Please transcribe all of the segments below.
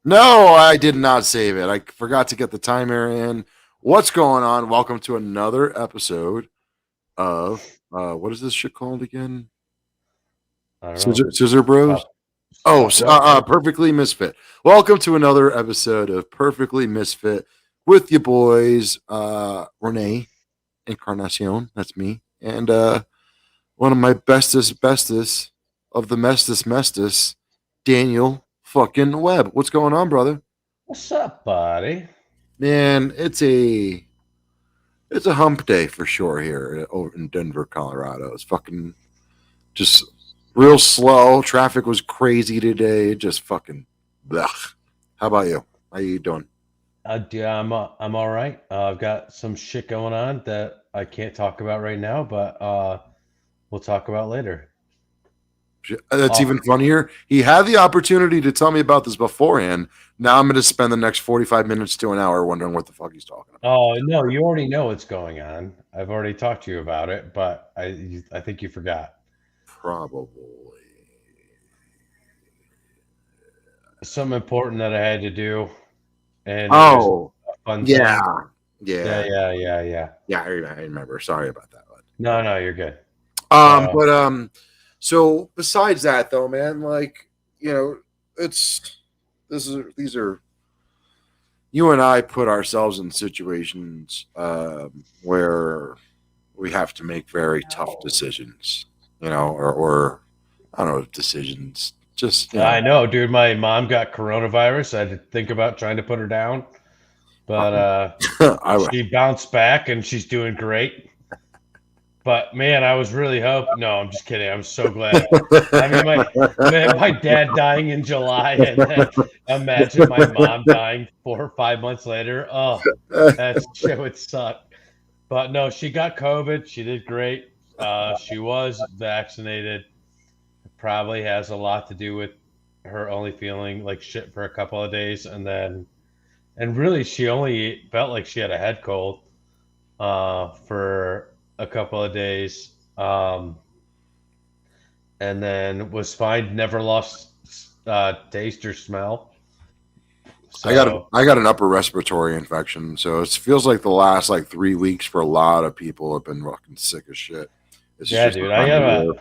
No, I did not save it. I forgot to get the timer in. What's going on? Welcome to another episode of what is this shit called again? I don't know. Scissor Bros. Stop. Oh, Stop. What? Perfectly Misfit. Welcome to another episode of Perfectly Misfit with your boys, Renee Encarnacion. That's me, and one of my bestest of the mestus, Daniel fucking Webb. What's going on, brother? What's up, buddy? Man, it's a hump day for sure here over in Denver, Colorado. It's fucking just real slow. Traffic was crazy today. Just fucking blech. How about you? How you doing? Yeah, I'm all right. I've got some shit going on that I can't talk about right now, but we'll talk about later. That's Oh, even funnier. He had the opportunity to tell me about this beforehand. Now I'm going to spend the next 45 minutes to an hour wondering what the fuck he's talking about. oh no, you already know what's going on. I've already talked to you about it, but I think you forgot Probably. something important that I had to do, and it was Oh, a fun yeah. thing. Yeah, Yeah. yeah, yeah, yeah. Yeah, I remember. Sorry about that. No, no, you're good. Um, So but um, so besides that though, man, like it's these are you and I put ourselves in situations where we have to make very tough decisions, or I don't know decisions. Just I know, dude. My mom got coronavirus. I had to think about trying to put her down, but I she bounced back and she's doing great. But man, I was really hoping. No, I'm just kidding. I'm so glad. I mean, my dad dying in July, and then imagine my mom dying 4 or 5 months later. Oh, that shit would suck. But no, she got COVID. She did great. She was vaccinated. Probably has a lot to do with her only feeling like shit for a couple of days, and really she only felt like she had a head cold for a couple of days, and then was fine. Never lost taste or smell. So I got an upper respiratory infection, so it feels like the last like 3 weeks for a lot of people have been fucking sick as shit. This is yeah, just the dude, time of year.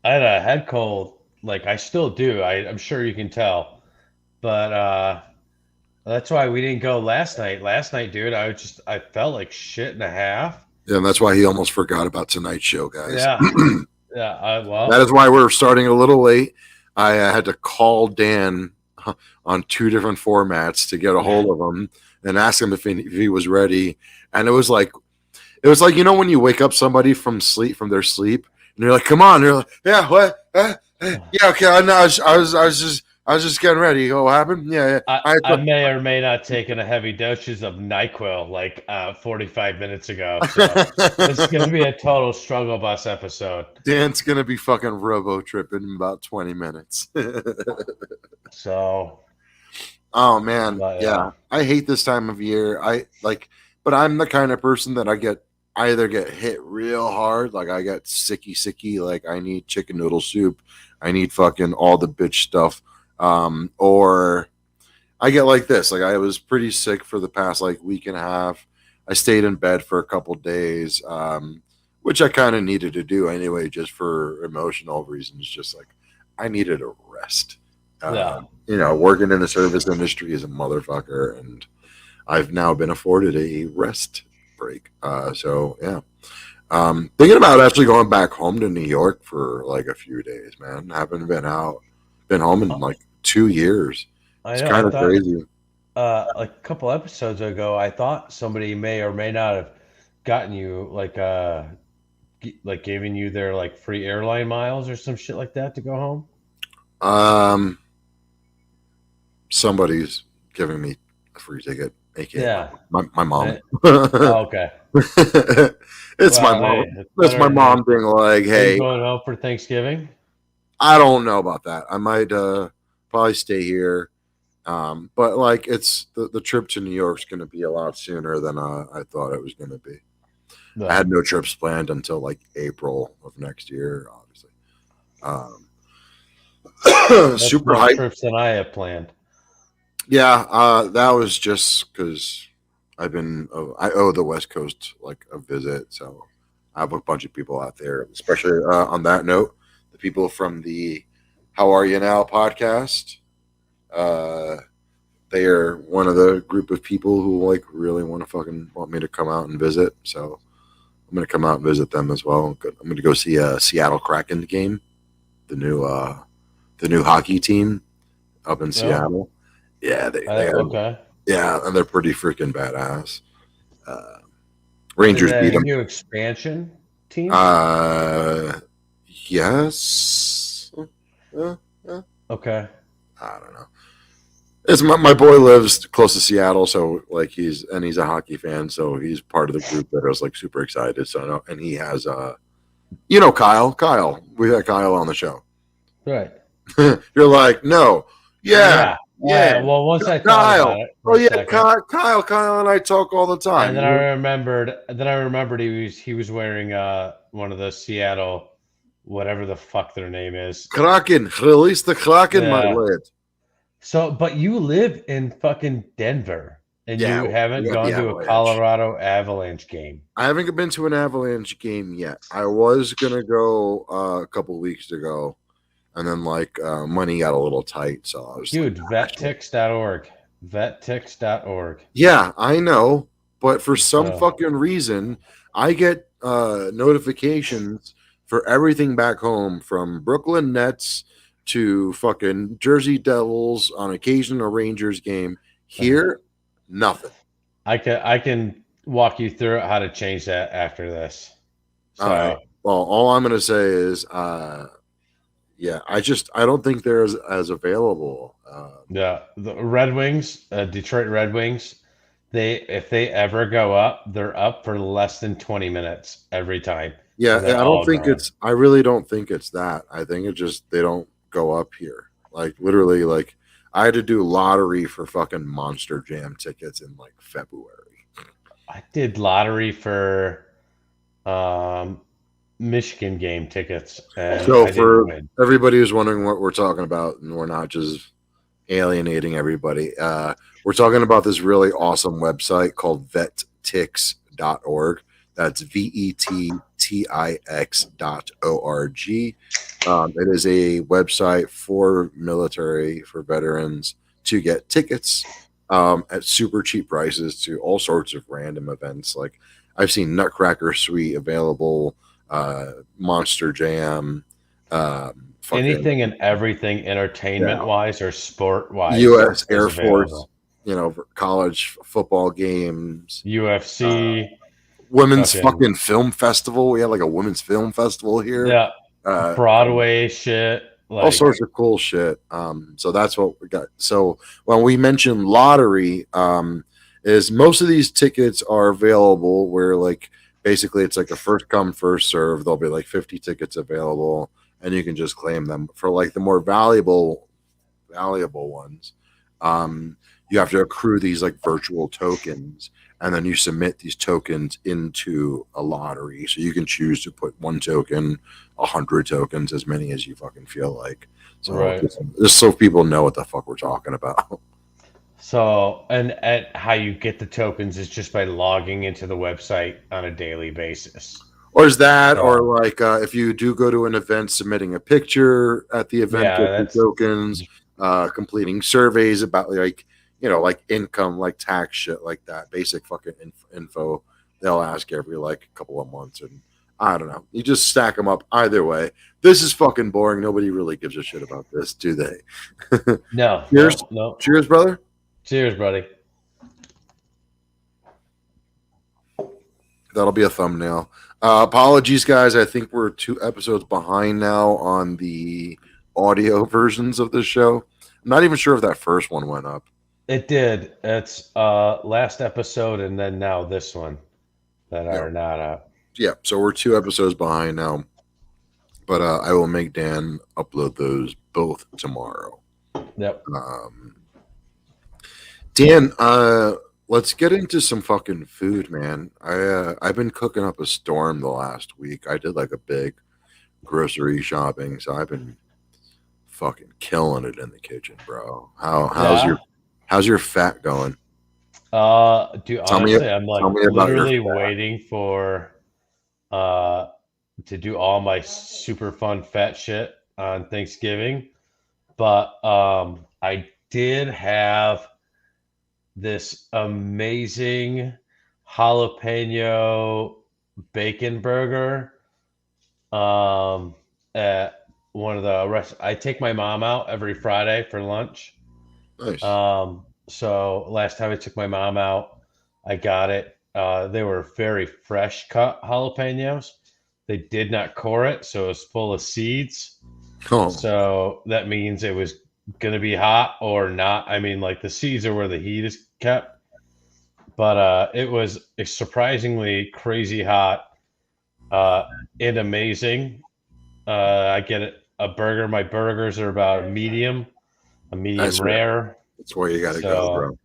I had a head cold. Like I still do. I'm sure you can tell, but that's why we didn't go last night. Last night, dude, I felt like shit and a half. Yeah, and that's why he almost forgot about tonight's show, guys. Yeah, yeah. That is Well, why we're starting a little late. I had to call Dan on two different formats to get a hold of him and ask him if he was ready. And it was like when you wake up somebody from their sleep and you're like, come on, they're like, yeah, what, yeah, okay, I know, I was just getting ready. Oh, what happened? Yeah, yeah. I may or may not taken a heavy doses of NyQuil like 45 minutes ago. So this is going to be a total struggle bus episode. Dan's gonna be fucking robo tripping in about 20 minutes. So, Oh man, but yeah. yeah. I hate this time of year. But I'm the kind of person that I either get hit real hard, like I get sicky, like I need chicken noodle soup, I need fucking all the bitch stuff, or I get like this. Like I was pretty sick for the past like week and a half. I stayed in bed for a couple days, which I kind of needed to do anyway, just for emotional reasons. Just like I needed a rest. Yeah. Working in the service industry is a motherfucker, and I've now been afforded a rest break. So yeah, thinking about actually going back home to New York for like a few days, man. I haven't been home in like 2 years. I It's know. I kind of thought crazy. a couple episodes ago, I thought somebody may or may not have gotten you like giving you their like free airline miles or some shit like that to go home. Um, Somebody's giving me a free ticket, aka Yeah. my mom. I, oh, okay. It's my Well, hey, mom. it's That's my better than. mom being like, Are you "Hey, going home for Thanksgiving? I don't know about that. I might probably stay here." But like it's the trip to New York's going to be a lot sooner than I thought it was going to be. I No. had no trips planned until like April of next year, obviously. Um, That's super more hype. trips than I have planned. Yeah, that was just because I owe the West Coast like a visit, so I have a bunch of people out there. Especially on that note, the people from the "How Are You Now" podcast. Uh, they are one of the group of people who like really want to fucking want me to come out and visit. So I'm gonna come out and visit them as well. I'm gonna go see a Seattle Kraken game, the new the new hockey team up in No. Seattle. Yeah, they are. Okay. Yeah, and they're pretty freaking badass. Uh, Is Rangers that beat a them. new expansion team? Uh, yes. Uh, Okay. I don't know. It's my boy lives close to Seattle, so like he's a hockey fan, so he's part of the group that was like super excited. So no, and he has Kyle. We had Kyle on the show. Right. You're like, no, yeah, yeah, Well, once I thought about Kyle. it for Oh a yeah, second, Kyle and I talk all the time. and then I remembered. He was wearing one of the Seattle, whatever the fuck their name is. Kraken, release the Kraken, my Yeah. lad. So, but you live in fucking Denver, and Yeah, you we haven't got gone the to a Avalanche. Colorado Avalanche game. I haven't been to an Avalanche game yet. I was gonna go a couple weeks ago, and then like money got a little tight, so I was Dude, like, vettix.org. Vettix.org. yeah, I know, but for some So, fucking reason, I get notifications for everything back home, from Brooklyn Nets to fucking Jersey Devils, on occasion a Rangers game. Here, nothing. I can walk you through how to change that after this. All right. So, Well, all I'm gonna say is, yeah, I don't think they're as available. yeah, the Red Wings, Detroit Red Wings, if they ever go up, they're up for less than 20 minutes every time. Yeah, And they're I don't all think gone. I really don't think it's that. I think it just they don't go up here. Like literally, like I had to do lottery for fucking Monster Jam tickets in like February. I did lottery for um, Michigan game tickets, and So I didn't for win. everybody who's wondering what we're talking about, and we're not just alienating everybody, we're talking about this really awesome website called vettix.org. That's vettix.org. It is a website for military, for veterans, to get tickets at super cheap prices to all sorts of random events. Like I've seen Nutcracker Suite available, Monster Jam, fucking Anything and everything entertainment wise or sport wise U.S. is Air Force, available. for college football games, UFC, women's fucking fucking film festival. We had like a women's film festival here. yeah, Uh, Broadway shit. all Like, sorts of cool shit. So that's what we got. So when we mentioned lottery, is most of these tickets are available where like basically it's like a first come first serve. There'll be like 50 tickets available, and you can just claim them. For like the more valuable ones, you have to accrue these like virtual tokens, and then you submit these tokens into a lottery. So you can choose to put one token, 100 tokens, as many as you fucking feel like. So right. just so people know what the fuck we're talking about. So, and how you get the tokens is just by logging into the website on a daily basis. Or is that, or So, like if you do go to an event, submitting a picture at the event, yeah, get the that's tokens, completing surveys about like like income, like tax shit, like that, basic fucking info. They'll ask every like couple of months, and I don't know. You just stack them up. Either way, this is fucking boring. Nobody really gives a shit about this, do they? no, Cheers, no. cheers, brother. Cheers, buddy. That'll be a thumbnail. Apologies, guys. I think we're 2 episodes behind now on the audio versions of the show. I'm not even sure if that first one went up. It did. It's last episode and then now this one that are not up. Yeah, so we're 2 episodes behind now. But I will make Dan upload those both tomorrow. Yep. Dan, let's get into some fucking food, man. I've been cooking up a storm the last week. I did like a big grocery shopping, so I've been fucking killing it in the kitchen, bro. How's How's your fat going? Dude, Tell me, honestly, I'm like tell me about your literally fat. waiting for uh to do all my super fun fat shit on Thanksgiving. But I did have this amazing jalapeno bacon burger at one of the rest. I take my mom out every Friday for lunch. Nice. So last time I took my mom out, I got it. They were very fresh cut jalapenos. They did not core it, so it was full of seeds. Oh, So that means it was going to be hot or not. I mean, like the seeds are where the heat is kept, but it was surprisingly crazy hot uh, and amazing. I get it, a burger. My burgers are about a medium that's right. rare. That's where you got to go, So bro.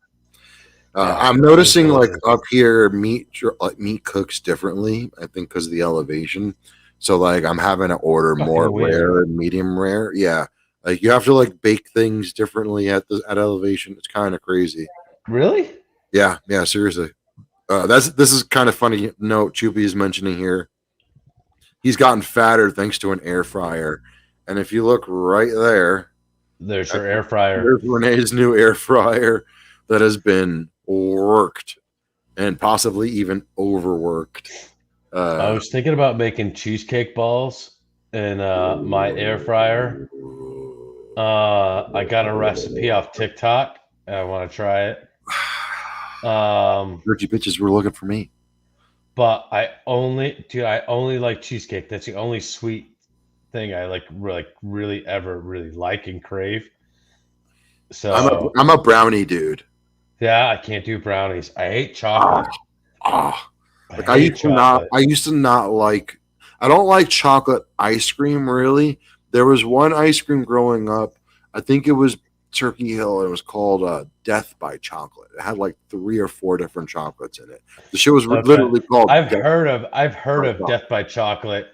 yeah, I'm it was noticing like delicious. up here, meat cooks differently. I think because of the elevation. So like I'm having to order more Fucking weird. rare and medium rare. Yeah, like you have to like bake things differently at elevation. It's kind of crazy. Really? Yeah, yeah, seriously. This is kind of funny. Note Choopy is mentioning here. He's gotten fatter thanks to an air fryer, and if you look right there, There's your air fryer. there's Renee's new air fryer that has been worked and possibly even overworked. I Uh, was thinking about making cheesecake balls in my air fryer. I got a recipe off TikTok. I want to try it. Dirty bitches were looking for me. But I only like cheesecake. That's the only sweet thing I really ever really like and crave. So I'm a brownie dude. yeah, I can't do brownies. I hate Ah, chocolate. ah. I Like hate chocolate. I used to not like I don't like chocolate ice cream really. There was one ice cream growing up. I think it was Turkey Hill and it was called Death by Chocolate. It had like 3 or 4 different chocolates in it. The shit was Okay. literally called I've heard by of Chocolate. Death by Chocolate,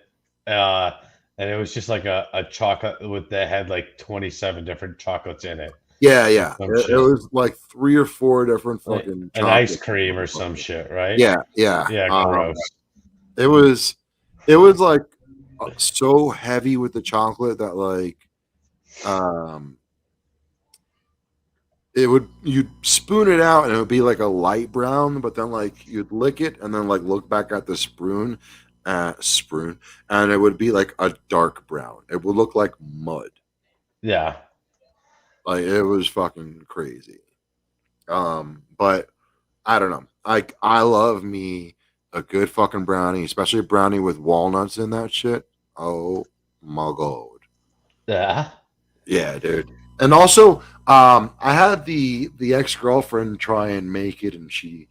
uh, and it was just like a chocolate with that had like 27 different chocolates in it. Yeah, yeah. Some It shit. was like 3 or 4 different Like fucking an ice chocolates. cream or some shit, right? Yeah, yeah. Yeah, gross. It was it was like so heavy with the chocolate that like um it would you'd spoon it out and it would be like a light brown, but then like you'd lick it and then like look back at the spoon, and it would be like a dark brown. It would look like mud. Yeah. Like it was fucking crazy. But I don't know. I love me a good fucking brownie, especially a brownie with walnuts in that shit. Oh my god. Yeah. Yeah, dude. And also, I had the ex girlfriend try and make it, and she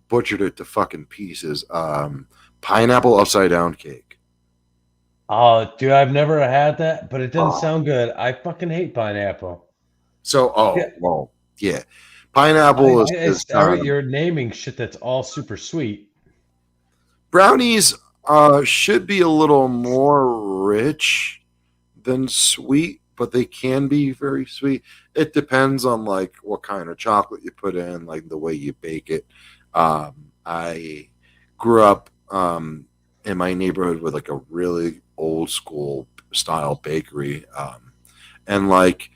butchered it to fucking pieces. Pineapple upside down cake. Oh, dude, I've never had that, but it doesn't Oh, sound good. I fucking hate pineapple. so Yeah. well, yeah. Pineapple is It's all kind right. of You're naming shit that's all super sweet. brownies. Should be a little more rich than sweet, but they can be very sweet. It depends on like what kind of chocolate you put in, like the way you bake it. I grew up in my neighborhood with like a really old school style bakery, and like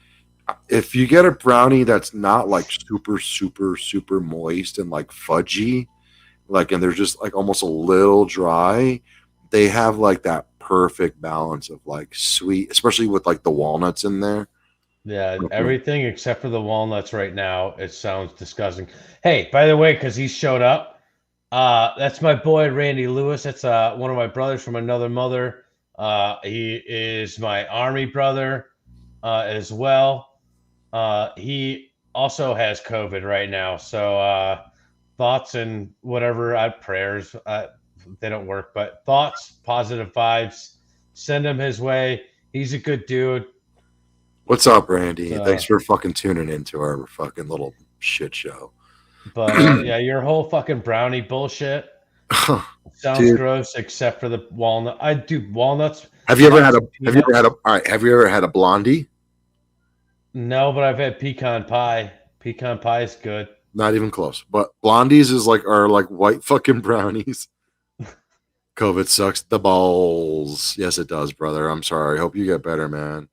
if you get a brownie that's not like super moist and like fudgy, like and they're just like almost a little dry, they have like that perfect balance of like sweet, especially with like the walnuts in there. Yeah, everything except for the walnuts right now. It sounds disgusting. Hey, by the way, because he showed up, that's my boy Randy Lewis. That's one of my brothers from another mother. He is my army brother as well. He also has COVID right now. So thoughts and whatever prayers they don't work, but thoughts, positive vibes, send him his way. He's a good dude. What's up, Randy? Thanks So, for fucking tuning into our fucking little shit show. but yeah, your whole fucking brownie bullshit sounds Dude, gross, except for the walnut. I do walnuts, have you ever had nuts, a and have you ever peanuts. had a all right, have you ever had a blondie? No, but I've had pecan pie. Pecan pie is good. Not even close. But Blondies is like are like white fucking brownies. COVID sucks the balls. Yes, it does, brother. I'm sorry. Hope you get better, man.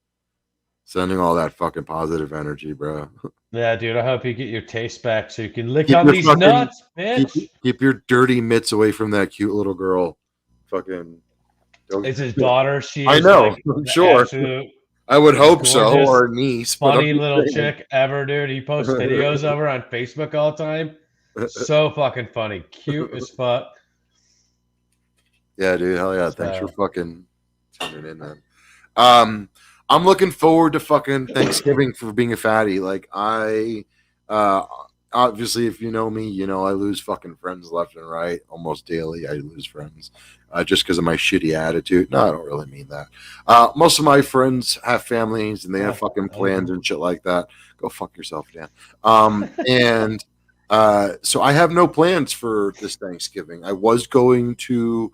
Sending all that fucking positive energy, bro. Yeah, dude. I hope you get your taste back so you can lick Keep on your these fucking nuts, keep, bitch. keep your dirty mitts away from that cute little girl. Fucking don't. It's his daughter. She I is know. like I'm the sure. absolute I would hope so, gorgeous, or niece, but I'm funny just little chick ever, dude. He posts videos saying. of her on Facebook all the time. So fucking funny. Cute as fuck. Yeah, dude. Hell yeah. Thanks for So fucking tuning in, man. Um, I'm looking forward to fucking Thanksgiving for being a fatty. Like uh, obviously, if you know me, you know I lose fucking friends left and right almost daily. I lose friends just because of my shitty attitude. No, I don't really mean that. Most of my friends have families and they have fucking plans and shit like that. Go fuck yourself, Dan. And so I have no plans for this Thanksgiving. I was going to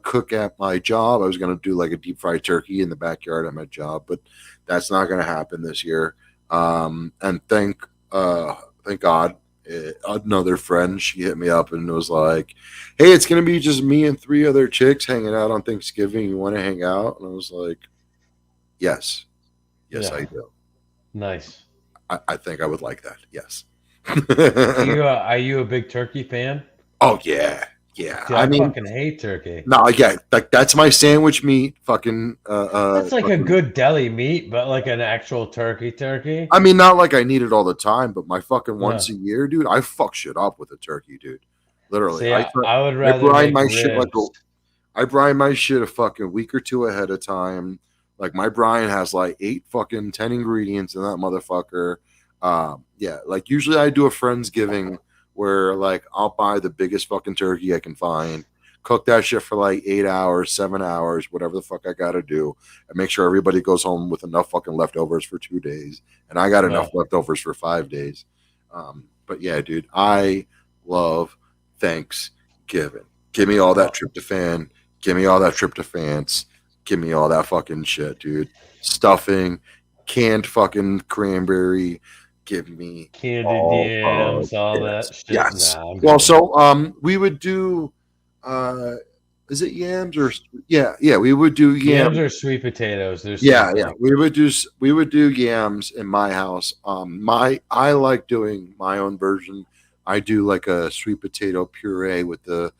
cook at my job. I was going to do like a deep fried turkey in the backyard at my job, but that's not going to happen this year. And thank God, another friend, she hit me up and was like, "Hey, it's going to be just me and 3 other chicks hanging out on Thanksgiving. You want to hang out?" And I was like, "Yes, yes, yeah, I do. nice. I think I would like that. Yes." Are you a big turkey fan? Oh yeah, yeah. Dude, I I mean, fucking hate turkey. no, yeah, like that's my sandwich meat. Fucking, That's like a fucking. good deli meat, but like an actual turkey. I mean, not like I need it all the time, but my fucking once No. a year, dude, I fuck shit up with a turkey, dude. Literally, See, I would I rather brine make my shit like a ribs. I brine my shit a fucking week or two ahead of time. Like my brine has like 8 fucking 10 ingredients in that motherfucker. Yeah, like usually I do a friendsgiving where like I'll buy the biggest fucking turkey I can find, cook that shit for like 8 hours, 7 hours, whatever the fuck I gotta do, and make sure everybody goes home with enough fucking leftovers for 2 days, and I got enough Yeah. leftovers for 5 days. But yeah, dude, I love Thanksgiving. Give me all that tryptophan. Give me all that tryptophans. Give me all that fucking shit, dude. Stuffing, canned fucking cranberry. Give me Candied all of yams, all it. that shit. Yes. Nah, I'm Well, good. so we would do uh is it yams or yeah, we would do Yams yams. are sweet potatoes. They're the same Yeah, thing. we would do yams in my house. I like doing my own version. I do like a sweet potato puree with the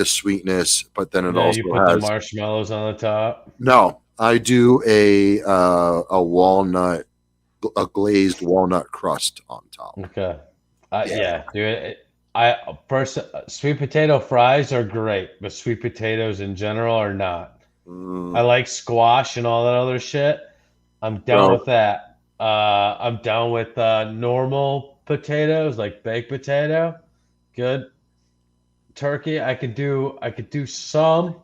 sweetness, but then it Yeah, you also put the has marshmallows on the top. no. I do a walnut a glazed walnut crust on top. Okay. Yeah. Yeah, dude. I first sweet potato fries are great, but sweet potatoes in general are not. I Mm, like squash and all that other shit. I'm down bro, with that. I'm down with normal potatoes, like baked potato. Good. Turkey, I could do some,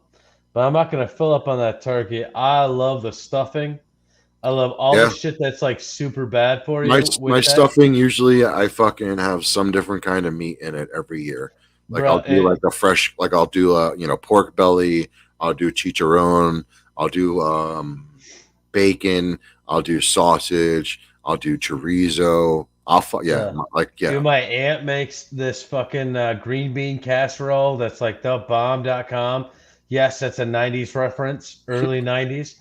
but I'm not gonna fill up on that turkey. I love the stuffing. I love all the yeah. shit that's like super bad for My you my with that, stuffing usually I fucking have some different kind of meat in it every year. Like bro. I'll do like a fresh like I'll do a pork belly, I'll do chicharron, I'll do bacon, I'll do sausage, I'll do chorizo. Yeah, Yeah. like yeah. Dude, my aunt makes this fucking green bean casserole that's like thebomb.com. Yes, that's a 90s reference, early 90s.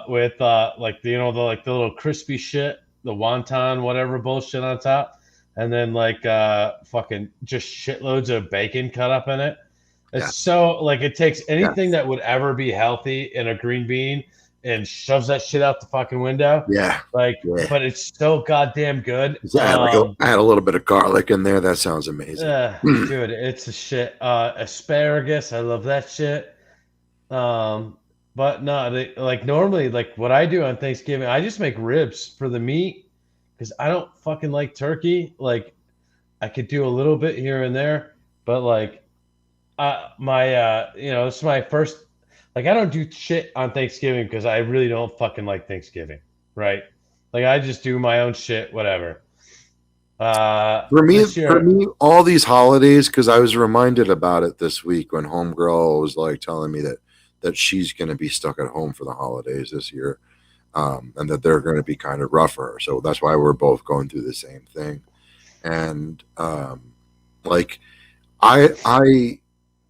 With like the little crispy shit, the wonton, whatever bullshit on top. And then like fucking just shitloads of bacon cut up in it. It's Yes. so like it takes anything Yes. that would ever be healthy in a green bean and shoves that shit out the fucking window. Yeah. Like, Yeah. but it's so goddamn good. So I had a little bit of garlic in there. That sounds amazing. Dude, it's a shit. Asparagus, I love that shit. But no, like normally, like what I do on Thanksgiving, I just make ribs for the meat because I don't fucking like turkey. Like I could do a little bit here and there, but like this is my first. Like I don't do shit on Thanksgiving because I really don't fucking like Thanksgiving, right? Like I just do my own shit, whatever. This For year, me, all these holidays, because I was reminded about it this week when Homegirl was like telling me that she's going to be stuck at home for the holidays this year. and that they're going to be kind of rougher. So that's why we're both going through the same thing. And like I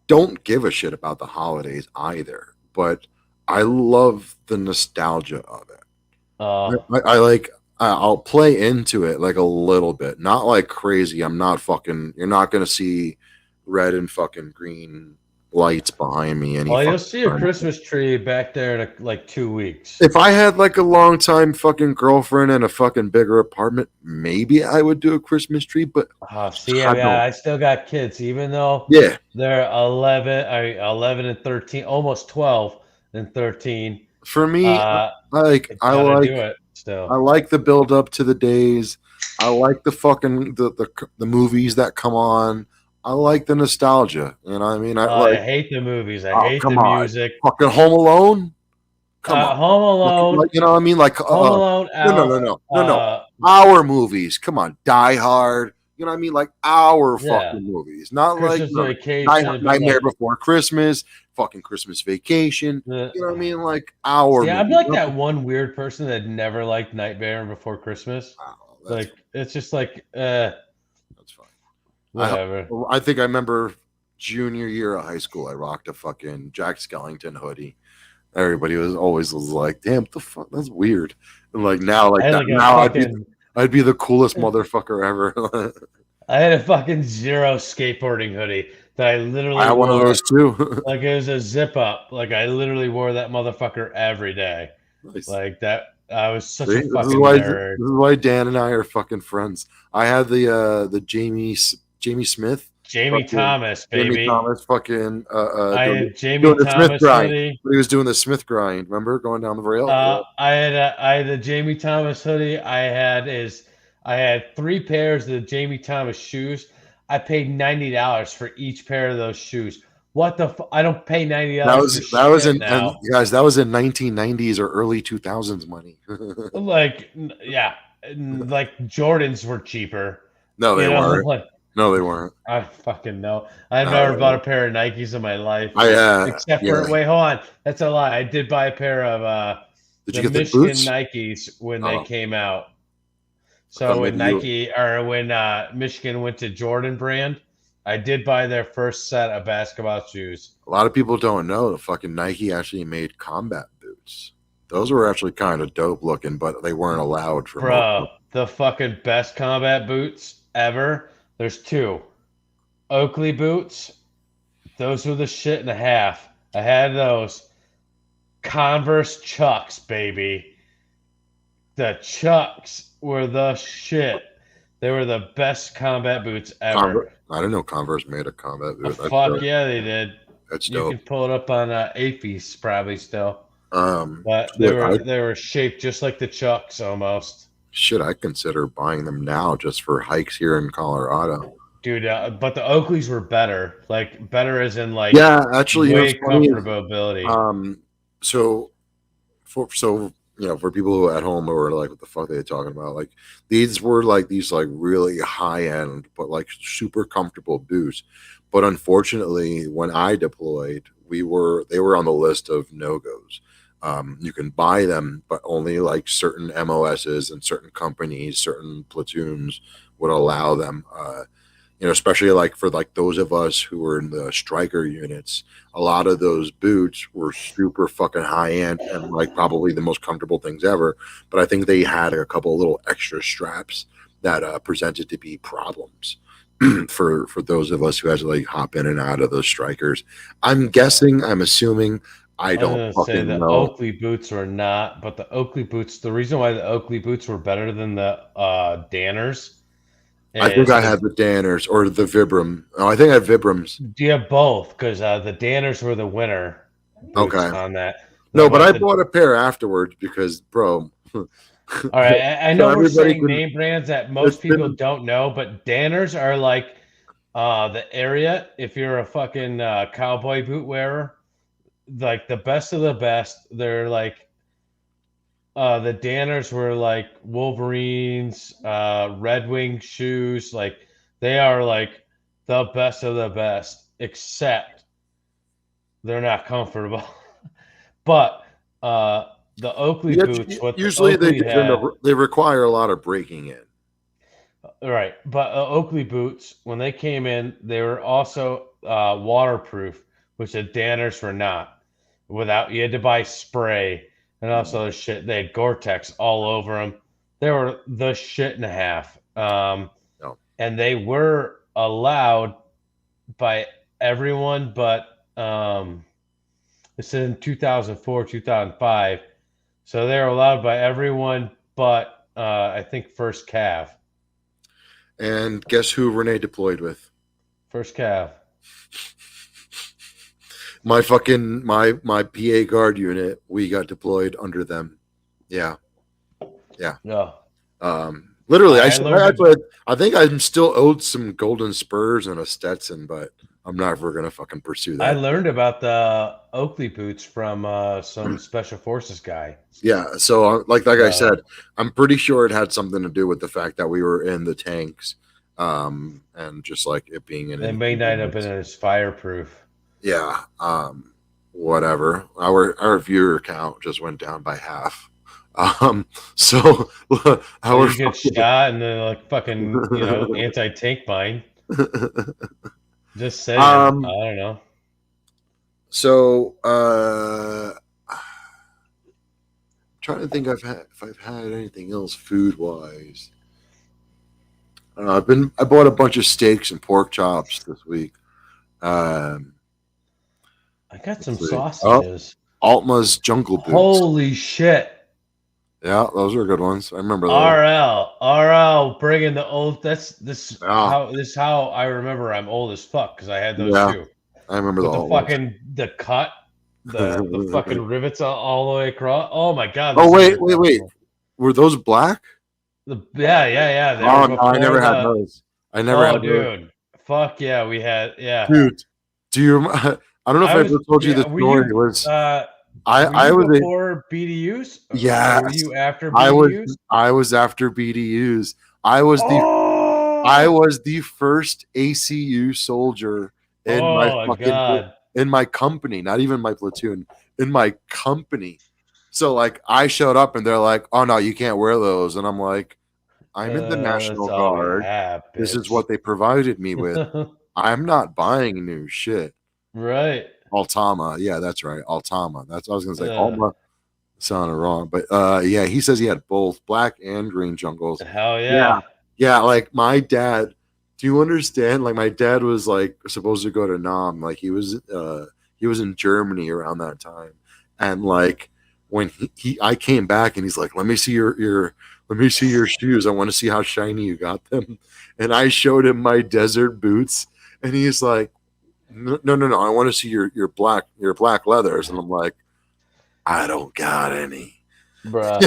don't give a shit about the holidays either, but I love the nostalgia of it. Uh, I like I'll play into it like a little bit, not like crazy. I'm not fucking. You're not gonna see red and fucking green lights behind me any well, you'll fucking see a time. Christmas tree back there in like 2 weeks. If I had like a long time fucking girlfriend and a fucking bigger apartment, maybe I would do a Christmas tree. But See, I yeah, don't. I still got kids, even though Yeah, they're 11 and 13, almost 12 and 13. for me, Uh, I like I gotta do it I still. like the build up to the days. I like the fucking the movies that come on. I like the nostalgia. You know what I mean? I I like. hate the movies. I Oh, hate come the on. music. Fucking Home Alone? Come on. Home Alone, You know what I mean? Like, Home Alone, no, no, no, Alf. no, no, no. Our movies. Come on. Die Hard. You know what I mean? Like, our Yeah, fucking movies. Not like, Christmas no, no. Vacation, but Nightmare like, Before Christmas, fucking Christmas Vacation. the, You know what I mean? Like, our see, I'm movies. like that one weird person that never liked Nightmare Before Christmas. Oh, Like, it's just like, that's fine. whatever. I think I remember junior year of high school, I rocked a fucking Jack Skellington hoodie. Everybody was always like, "Damn, what the fuck? That's weird." And like now, I like had that like a now, fucking, I'd be the coolest motherfucker ever. I had a fucking Zero skateboarding hoodie that I I literally had one of wore those too. like it was a zip up. Like I literally wore that motherfucker every day. Nice. Like that, I was such See, a fucking nerd. this is why Dan and I are fucking friends. I had the Jamie Smith, Jamie fucking Thomas, Jamie baby. Thomas, fucking I had Jamie doing the Smith Thomas grind. hoodie. But he was doing the Smith grind. Remember going down the rail? Yeah. I had a Jamie Thomas hoodie. I had 3 pairs of the Jamie Thomas shoes. I paid $90 for each pair of those shoes. What the? I don't pay $90 for That was shit in and now. guys, that was in 1990s or early 2000s money. Like, yeah, like Jordans were cheaper. No, they You know, weren't. like No, they weren't. I fucking know. I've No, never they bought a weren't. pair of Nikes in my life, I except yeah. for wait, hold on, that's a lie. I did buy a pair of Did you the get the Michigan boots? Nikes when they Oh, came out. I thought So when maybe you. Nike or when Michigan went to Jordan brand, I did buy their first set of basketball shoes. A lot of people don't know that fucking Nike actually made combat boots. Those were actually kind of dope looking, but they weren't allowed for most of Bro, the fucking best combat boots ever. There's two. Oakley boots. Those were the shit and a half. I had those. Converse Chucks, baby. The Chucks were the shit. They were the best combat boots ever. Converse. I didn't know Converse made a combat Oh, boot. That's fuck dope. yeah, they did. That's You dope. can pull it up on AFES probably still, but Shit, they were shaped just like the Chucks almost, I consider buying them now just for hikes here in Colorado. dude. But the Oakleys were better, like better as in like Yeah, actually, you know, way what's funny is, comfortability. so for people who are at home who are like, what the fuck are they talking about? Like these were like these like really high end but like super comfortable boots. But unfortunately, when I deployed, they were on the list of no goes. You can buy them, but only like certain MOSs and certain companies, certain platoons would allow them. Especially like for like those of us who were in the striker units, a lot of those boots were super fucking high end and like probably the most comfortable things ever. But I think they had a couple little extra straps that presented to be problems for those of us who had to like hop in and out of those strikers. I'm assuming, I I was don't gonna say fucking the know. Oakley boots were not, but the Oakley boots. The reason why the Oakley boots were better than the Danners I think is I because had the Danners or the Vibram. Oh, I think I had Vibrams. you have both. Because the Danners were the winner boots Okay. on that. No, but I The bought a pair afterwards because, bro. All right, I So know we're everybody saying can. name brands that It's most people been don't know, but Danners are like the area. If you're a fucking cowboy boot wearer, like the best of the best. They're like the Danners were like Wolverines, Red Wing shoes. Like they are like the best of the best, except they're not comfortable. But uh, the Oakley Yeah, boots. What the usually Oakley had, they require a lot of breaking in. right? But Oakley boots, when they came in, they were also waterproof, which the Danners were not. Without you had to buy spray and also the shit. They had Gore-Tex all over them. They were the shit and a half. No. And they were allowed by everyone, but this is in 2004, 2005. So they were allowed by everyone, but I think First Cav. And guess who Renee deployed with? First Cav. My fucking my PA guard unit. We got deployed under them. Yeah. Yeah. Literally, I think I'm still owed some golden spurs and a Stetson, but I'm never gonna fucking pursue that. I learned about the Oakley boots from some special forces guy. Yeah, so like I said, I'm pretty sure it had something to do with the fact that we were in the tanks, and just like it being in. They may not have been as fireproof. Yeah, whatever. Our viewer count just went down by half. So you get shot and then like fucking anti-tank mine. Just saying. I don't know. So trying to think if I've had anything else food wise. I bought a bunch of steaks and pork chops this week. I got some sausages. Altma's Jungle Boots. Holy shit! Yeah, those are good ones. I remember those. RL, bringing the old. This how I remember I'm old as fuck because I had those too. I remember the fucking the cut, the fucking rivets all the way across. Oh my god! Oh wait! Were those black? Yeah. Oh no, I never had those. I never had those. Dude. Fuck yeah, we had Dude, do you? I don't know if I ever told you the story. I was before BDUs. Yeah. Were you after BDUs? I was after BDUs. I was the first ACU soldier in in my company, not even my platoon, in my company. So like I showed up and they're like, "Oh no, you can't wear those," and I'm like, "I'm in the National Guard. This is what they provided me with. I'm not buying new shit." Right. Altama, yeah, that's right. Altama. That's what I was gonna say. Alma sounded wrong, but yeah, he says he had both black and green jungles. Hell yeah. Yeah, like my dad. Do you understand? Like my dad was like supposed to go to Nam. Like he was in Germany around that time, and like when I came back and he's like, "Let me see your shoes. I want to see how shiny you got them." And I showed him my desert boots, and he's like, No. I want to see your black leathers, and I'm like, I don't got any, bruh.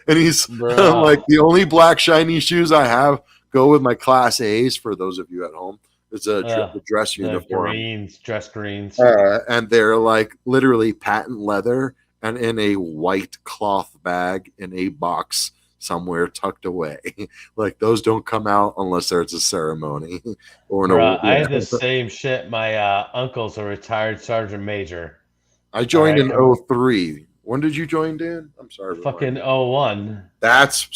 And he's like, the only black shiny shoes I have go with my Class A's. For those of you at home, it's the dress uniform, dress greens, and they're like literally patent leather and in a white cloth bag in a box somewhere tucked away. Like those don't come out unless there's a ceremony or I had the same shit. My uncle's a retired sergeant major. I joined in 03. When did you join, Dan? I'm sorry. Fucking 01. That's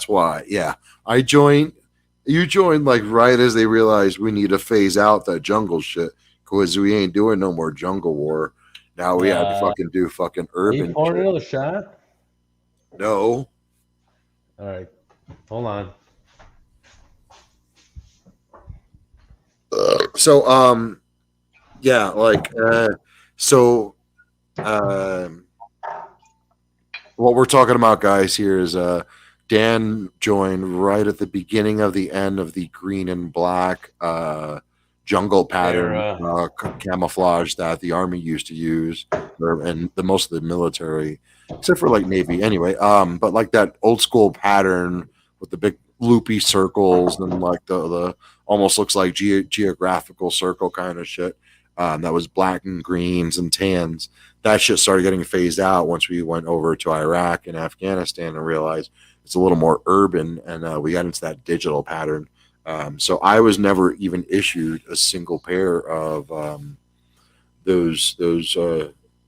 why. Yeah. You joined like right as they realized we need to phase out that jungle shit because we ain't doing no more jungle war. Now we have to fucking do fucking urban. You pouring another shot? No. All right, hold on. So, yeah, like, what we're talking about, guys, here is Dan joined right at the beginning of the end of the green and black jungle pattern camouflage that the Army used to use, and most of the military, except for like Navy anyway. But like that old school pattern with the big loopy circles and like the almost looks like geographical circle kind of shit. That was black and greens and tans. That shit started getting phased out once we went over to Iraq and Afghanistan and realized it's a little more urban, and we got into that digital pattern. So I was never even issued a single pair of those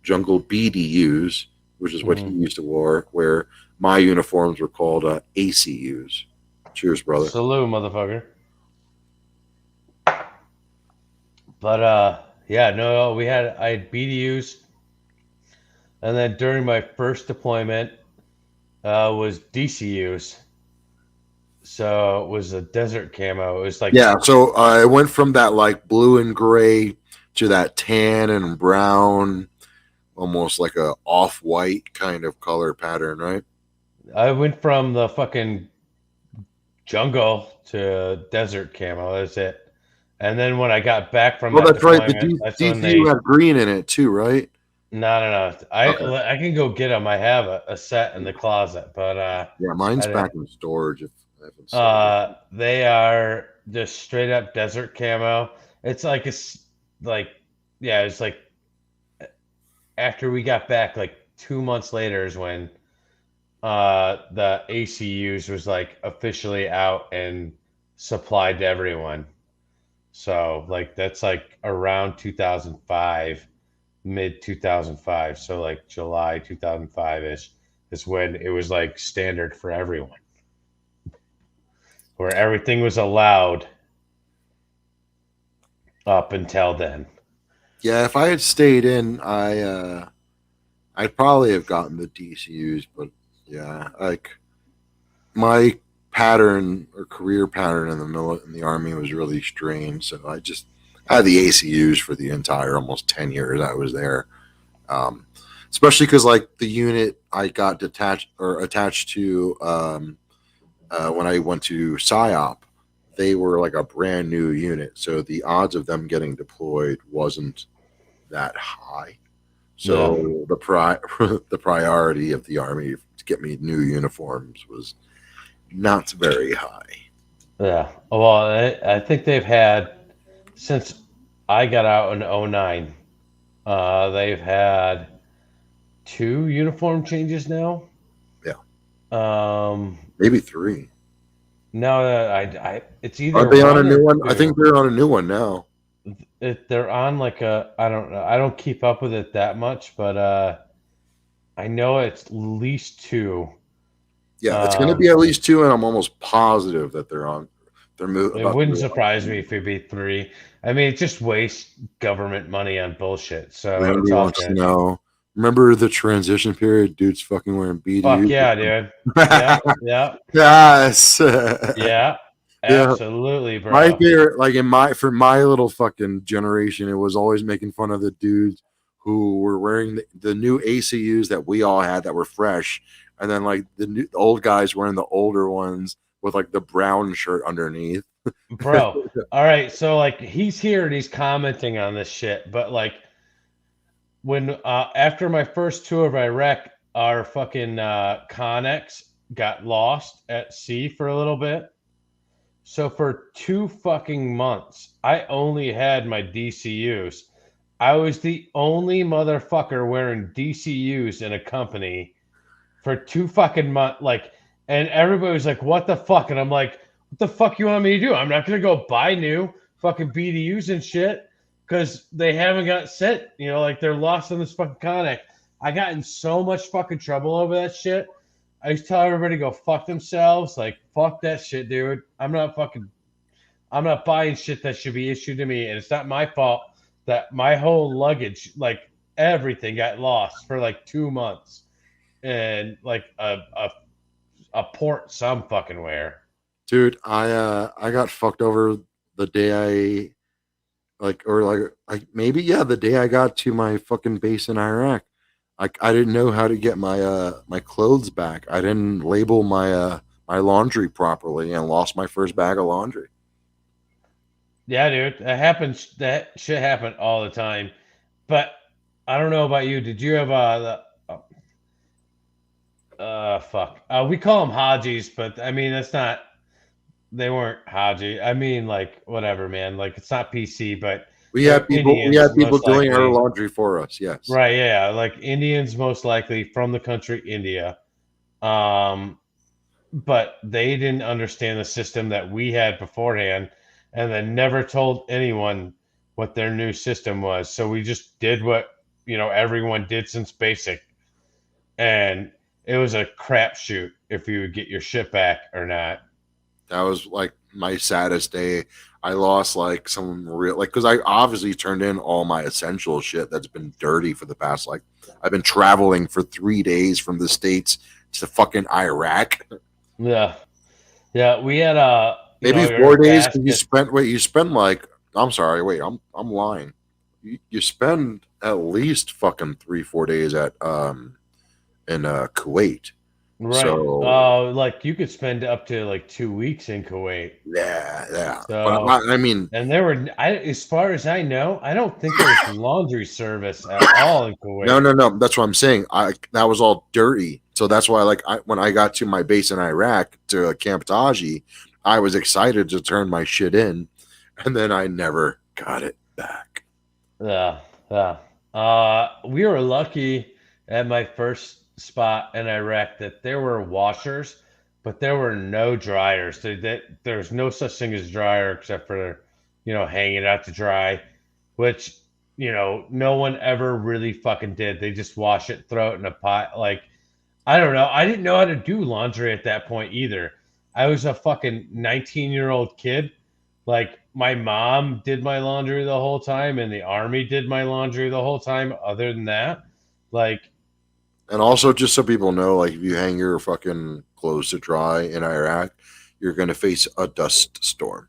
jungle BDUs, which is what he Mhm. used to wear. Where my uniforms were called ACUs. Cheers, brother. Salute, motherfucker. But yeah, no, I had BDUs, and then during my first deployment was DCUs. So it was a desert camo. It was like Yeah, so I went from that like blue and gray to that tan and brown, almost like a off-white kind of color pattern, right? I went from the fucking jungle to desert camo. That's it. And then when I got back from Well, that that's right. The deployment, that's when DCU they had green in it too, right? no. Okay. I can go get them. I have a set in the closet, but Yeah, mine's I back in storage if I haven't sold it. they are just straight up desert camo. It's like like yeah, it's like after we got back, like 2 months later is when the ACUs was like officially out and supplied to everyone. So like that's like around 2005, mid 2005. So like July 2005 is when it was like standard for everyone, where everything was allowed up until then. Yeah, if I had stayed in, I'd probably have gotten the DCUs, but yeah, like my pattern or career pattern in the army was really strange. So I had the ACUs for the entire almost 10 years I was there. Um, Especially because like the unit I got detached or attached to when I went to PSYOP, they were like a brand new unit, so the odds of them getting deployed wasn't that high. Yeah, So the priority of the army to get me new uniforms was not very high. yeah. Well, I think they've had since I got out in '09. They've had two uniform changes now. Yeah, Um, maybe three. no, it's Are either they on a one new or one? I think two. they're on a new one now. They're on like I don't know. I don't keep up with it that much, but I know it's at least two. Yeah, it's going to Um, be at least two, and I'm almost positive that they're on. it About to wouldn't move on surprise me to if it'd be three. I mean, it just wastes government money on bullshit. So it's Randy all wants to good. know. Remember the transition period? Dude's fucking wearing Fuck BDU. yeah, dude. Yeah, yeah, Yes. yeah. Yeah. Absolutely, My bro. favorite, like for my little fucking generation, it was always making fun of the dudes who were wearing the new ACUs that we all had that were fresh, and then like the old guys wearing the older ones with like the brown shirt underneath. Bro. All right, so like he's here and he's commenting on this shit, but like when after my first tour of Iraq, our fucking Connex got lost at sea for a little bit. So for 2 fucking months, I only had my DCUs. I was the only motherfucker wearing DCUs in a company for 2 fucking months. Like, and everybody was like, "What the fuck?" And I'm like, "What the fuck you want me to do? I'm not gonna go buy new fucking BDUs and shit because they haven't got sent. You know, like they're lost in this fucking connect." I got in so much fucking trouble over that shit. I used to tell everybody to go fuck themselves. Like, fuck that shit, dude. I'm not buying shit that should be issued to me, and it's not my fault that my whole luggage, like everything, got lost for like 2 months and like a port some fucking where. Dude, I got fucked over the day maybe yeah, the day I got to my fucking base in Iraq. I didn't know how to get my clothes back. I didn't label my laundry properly and lost my first bag of laundry. Yeah, dude, that happens. That shit happened all the time. But I don't know about you. Did you have fuck? We call them Hajis, but I mean that's not. They weren't Haji. I mean like whatever, man. Like it's not PC, but they're We Indians had people most doing our likely. laundry for us. Yes. Right? Yeah, like Indians most likely from the country India. Um, but they didn't understand the system that we had beforehand and then never told anyone what their new system was. So we just did what, everyone did since basic. and it was a crapshoot if you would get your shit back or not. That was like my saddest day. I lost like some real like because I obviously turned in all my essential shit that's been dirty for the past like I've been traveling for 3 days from the States to fucking Iraq. Yeah, yeah. We had Maybe you're in a 4 days because basket. you spend like I'm sorry, wait, I'm lying. You spend at least fucking 3 4 days at in Kuwait. Right. So Like you could spend up to like 2 weeks in Kuwait. yeah. But So, I mean, and there were, as far as I know, I don't think there was laundry service at all in no, Kuwait. no, no. That's what I'm saying. That was all dirty. So that's why, like, when I got to my base in Iraq to Camp Taji, I was excited to turn my shit in, and then I never got it back. Yeah, yeah. We were lucky at my first spot in Iraq that there were washers, but there were no dryers. There was no such thing as dryer except for, hanging it out to dry, which, no one ever really fucking did. They just wash it, throw it in a pot. Like, I don't know. I didn't know how to do laundry at that point either. I was a fucking 19-year-old kid. Like my mom did my laundry the whole time and the army did my laundry the whole time. Other than that, like, And also, just so people know, like, if you hang your fucking clothes to dry in Iraq, you're going to face a dust storm,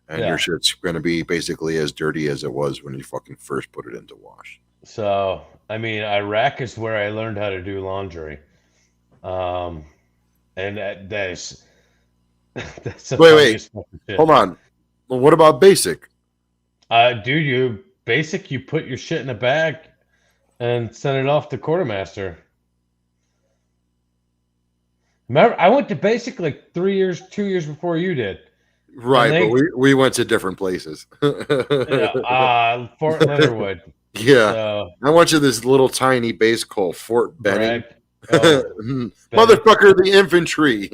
and your yeah. shit's going to be basically as dirty as it was when you fucking first put it into wash. So, I mean, Iraq is where I learned how to do laundry. Um, and that is that's the Wait, funniest fucking shit. hold on. Well, what about basic? Dude, you put your shit in a bag and send it off to quartermaster. Remember, I went to basic like 3 years, 2 years before you did, and Right, but they, we went to different places. Fort Leonard Wood. Yeah. So I went to this little tiny base called Fort Benning. brag. Oh, Benning. Motherfucker, the infantry.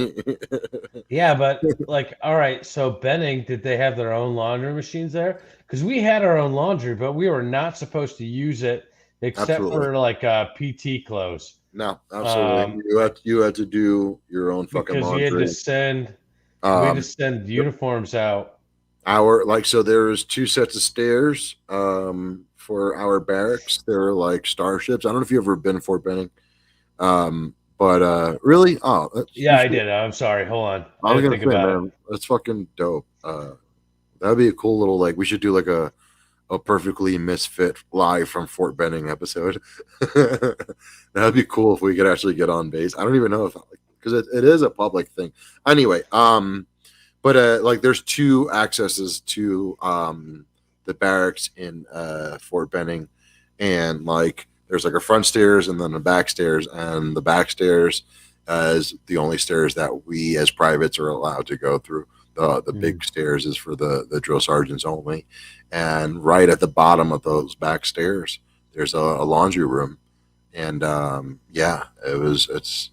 Yeah, but like, all right. So Benning, did they have their own laundry machines there? Because we had our own laundry, but we were not supposed to use it except Absolutely. for like PT clothes. No, absolutely. Um, You had to do your own fucking because we had to laundry. send we had to Um send uniforms out. our like so there's two sets of stairs for our barracks. They're like starships. I don't know if you've ever been to Fort Benning. But really, Yeah, I did. I'm sorry. Hold on. I I was didn't gonna think say, about it. man, that's fucking dope. That'd be a cool little like we should do like a perfectly misfit live from Fort Benning episode. That'd be cool if we could actually get on base. I don't even know if because it is a public thing. Anyway, but like there's two accesses to the barracks in Fort Benning, and like there's like a front stairs and then a back stairs, and the back stairs is the only stairs that we as privates are allowed to go through. The big stairs is for the drill sergeants only, and right at the bottom of those back stairs there's a laundry room, and yeah, it's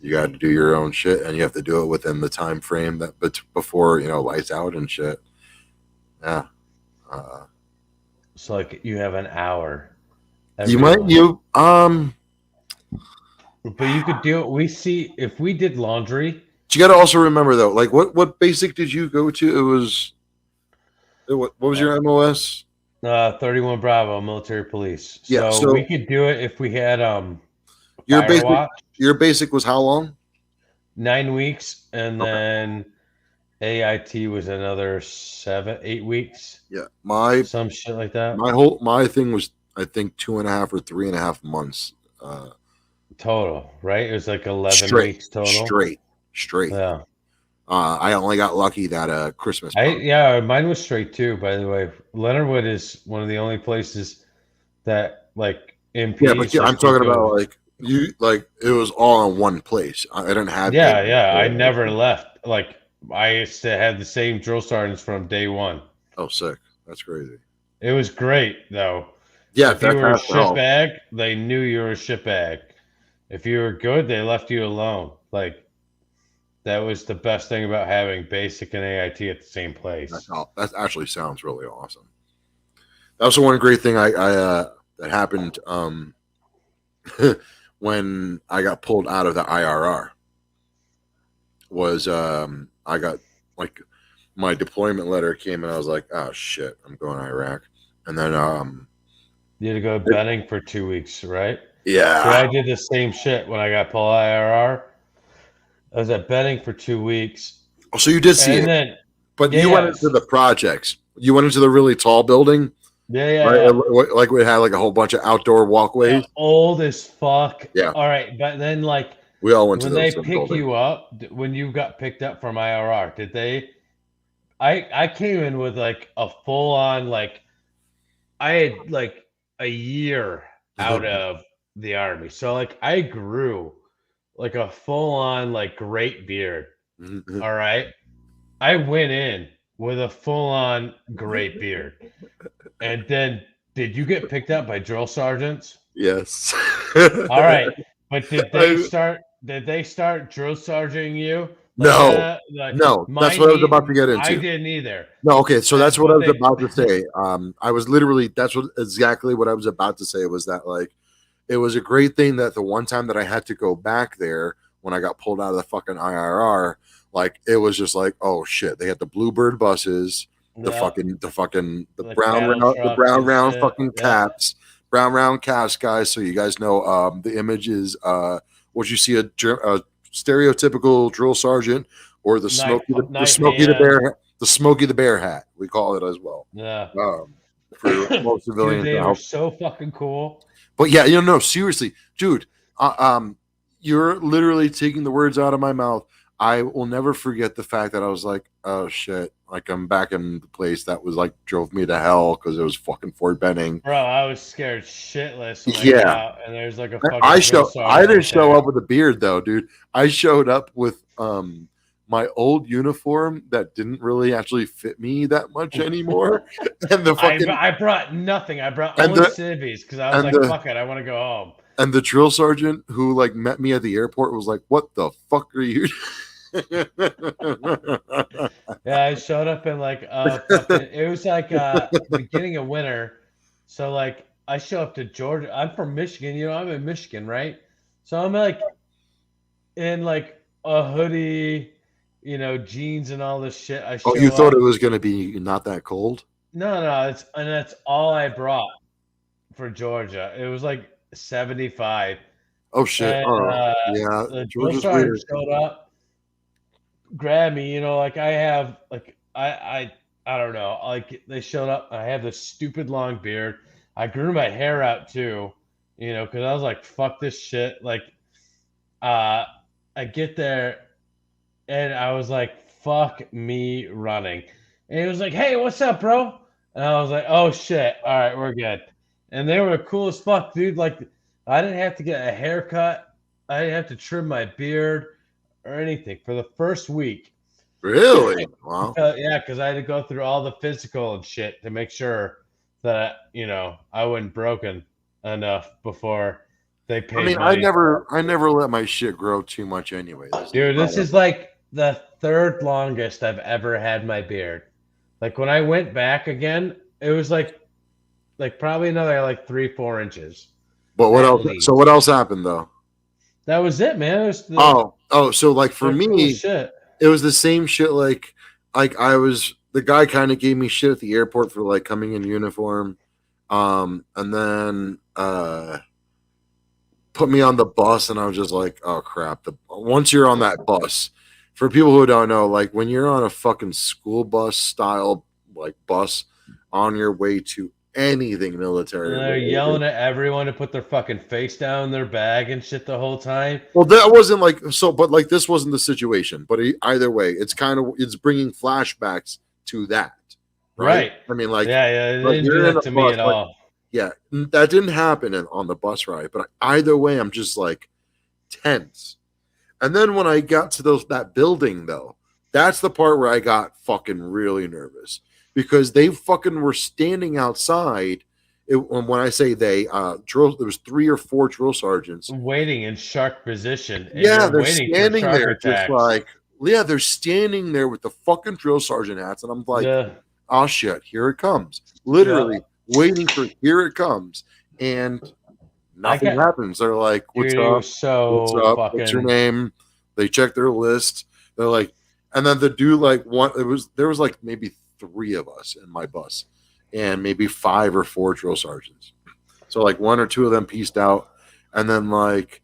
you got to do your own shit, and you have to do it within the time frame that but before lights out and shit. Yeah. uh, So like you have an hour you every might month. But you could do it. We see if we did laundry. you got to also remember though, like what basic did you go to? What was uh, your MOS? 31 Bravo military police. Yeah, So we so could do it if we had your basic Firewatch, your basic was how long? 9 weeks, and Okay. then AIT was another 7, 8 weeks, Yeah, my some shit like that. my thing was I think 2.5 or 3.5 months. Total, right? It was like 11 Straight, weeks total. straight. Yeah. I only got lucky that Christmas I month. yeah, mine was straight too, by the way. Leonard Wood is one of the only places that like Yeah, but MPs yeah, I'm like we talking go. about like you like it was all in one place. I didn't have Yeah, any. yeah. I never left. Like I used to have the same drill sergeants from day one. Oh, sick! That's crazy. It was great though. Yeah, If you that were a has to help. shitbag, they knew you were a shitbag. If you were good, they left you alone. Like that was the best thing about having basic and AIT at the same place. That actually sounds really awesome. That was the one great thing I that happened when I got pulled out of the IRR was I got like my deployment letter came and I was like, oh shit, I'm going to Iraq. And then You had to go betting for 2 weeks, right? See, yeah. I did the same shit when I got pulled IRR. I was at betting for 2 weeks. Oh, so you did see And it, then, but yeah, you went yeah. into the projects. You went into the really tall building, Yeah, right? yeah. Like we had like a whole bunch of outdoor walkways. Old as fuck. Yeah. All right, but then like We all went to when they those pick buildings. you up, when you got picked up from IRR, did they? I came in with like a full on like I had like a year out of the army, so like I grew like a full on like great beard. All right, I went in with a full on great beard, and then did you get picked up by drill sergeants? Yes. All right, but did they I- start? Did they start drill sergeing you? No. No, that's what I was about to get I into. didn't either. No, okay, so that's what I was But about to say. I was literally that's what exactly what I was about to say was that like it was a great thing that the one time that I had to go back there when I got pulled out of the fucking IRR, like it was just like, oh shit, they had the Bluebird buses, the Like brown battle round trucks and shit. fucking Yeah. caps, brown round caps, guys. So you guys know the image is what you see a stereotypical drill sergeant or the Smokey the Smokey the Bear hat. We call it as well. Yeah. For most Dude, civilians they now. were so fucking cool. But yeah, no, seriously, dude, you're literally taking the words out of my mouth. I will never forget the fact that I was like, oh shit, like I'm back in the place that was like drove me to hell because it was fucking Fort Benning. Bro, I was scared shitless when I Yeah. got out, and there's like a fucking I drill didn't sergeant show there. up with a beard though, dude. I showed up with my old uniform that didn't really actually fit me that much anymore. And the fucking I brought nothing. I brought And only the- civvies because I was and like, the- fuck it, I want to go home. and the drill sergeant who like met me at the airport was like, "What the fuck are you?" Yeah, I showed up in like fucking, it was like beginning of winter. So like I show up to Georgia. I'm from Michigan, I'm in Michigan, right? So I'm like in like a hoodie, jeans and all this shit. I show Oh, you thought up. it was going to be not that cold? No, that's all I brought for Georgia. It was like 75. Oh shit! And Yeah, the drill Georgia's sergeant weird. showed up, grabbed me, like I have like I don't know, like they showed up. I have this stupid long beard. I grew my hair out too, because I was like, fuck this shit. Like I get there and I was like, fuck me running. And he was like, hey, what's up, bro? And I was like, oh shit, all right, we're good. And they were cool as fuck, dude. Like I didn't have to get a haircut. I didn't have to trim my beard or anything for the first week. Really? Wow. Yeah, because I had to go through all the physical and shit to make sure that I wasn't broken enough before they paid. I mean, money. I never let my shit grow too much anyway. Dude, this is like the third longest I've ever had my beard. Like when I went back again, it was like probably another like 3-4 inches. But what at else? least. So what else happened though? That was it, man. It was So like for the me, cool shit. it was the same shit. Like I was the guy kind of gave me shit at the airport for like coming in uniform, and then put me on the bus, and I was just like, oh crap. Once you're on that bus, for people who don't know, like when you're on a fucking school bus style like bus on your way to anything military, And they're yelling at everyone to put their fucking face down in their bag and shit the whole time. Well, that wasn't like so, but like this wasn't the situation. But either way, it's bringing flashbacks to that, right? I mean, like, yeah, it like didn't you're do in that a to me bus, at like- all. yeah, that didn't happen on the bus ride. But either way, I'm just like tense. And then when I got to that building, though, that's the part where I got fucking really nervous because they fucking were standing outside. When I say they, there was 3 or 4 drill sergeants Waiting in shark position. And yeah, you're they're waiting for standing shark there attacks. just like, yeah, they're standing there with the fucking drill sergeant hats. And I'm like, yeah. oh shit, here it comes. Literally waiting for here it comes. And nothing happens. They're like, "What's dude, it up? was so What's up? fucking. What's your name?" They check their list. They're like, and then the dude like there was like maybe 3 of us in my bus, and maybe 5 or 4 drill sergeants. So like 1 or 2 of them pieced out, and then like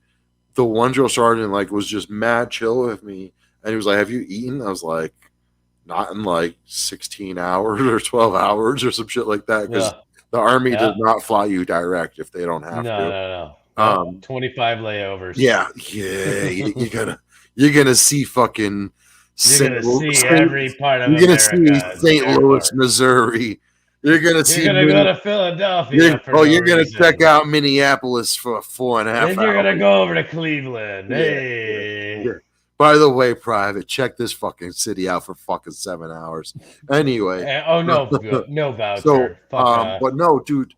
the one drill sergeant like was just mad chill with me, and he was like, "Have you eaten?" I was like, "Not in like 16 hours or 12 hours or some shit like that," because the Army does not fly you direct if they don't have to. No. 25 layovers. Yeah, you're gonna see fucking. You're gonna see every part of America. You're gonna see St. Louis, Missouri. You're gonna see. You're gonna go to Philadelphia. You're gonna check out Minneapolis for 4.5 hours. Then you're gonna go over to Cleveland. Yeah. Hey. Yeah. By the way, Private, check this fucking city out for fucking 7 hours. Anyway. No voucher. So, but no, dude,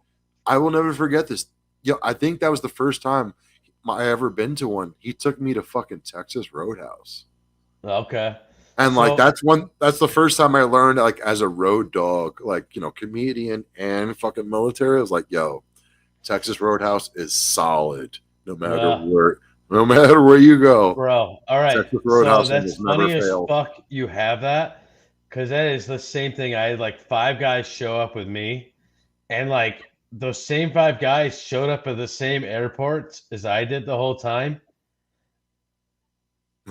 I will never forget this. I think that was the first time I ever been to one. He took me to fucking Texas Roadhouse. Okay. And like that's the first time I learned like as a road dog, like comedian and fucking military. I was like, yo, Texas Roadhouse is solid no matter where you go. Bro, all right. Texas Roadhouse so that's funny as fuck you have that. Because that is the same thing. I had like 5 guys show up with me. And like those same 5 guys showed up at the same airports as I did the whole time.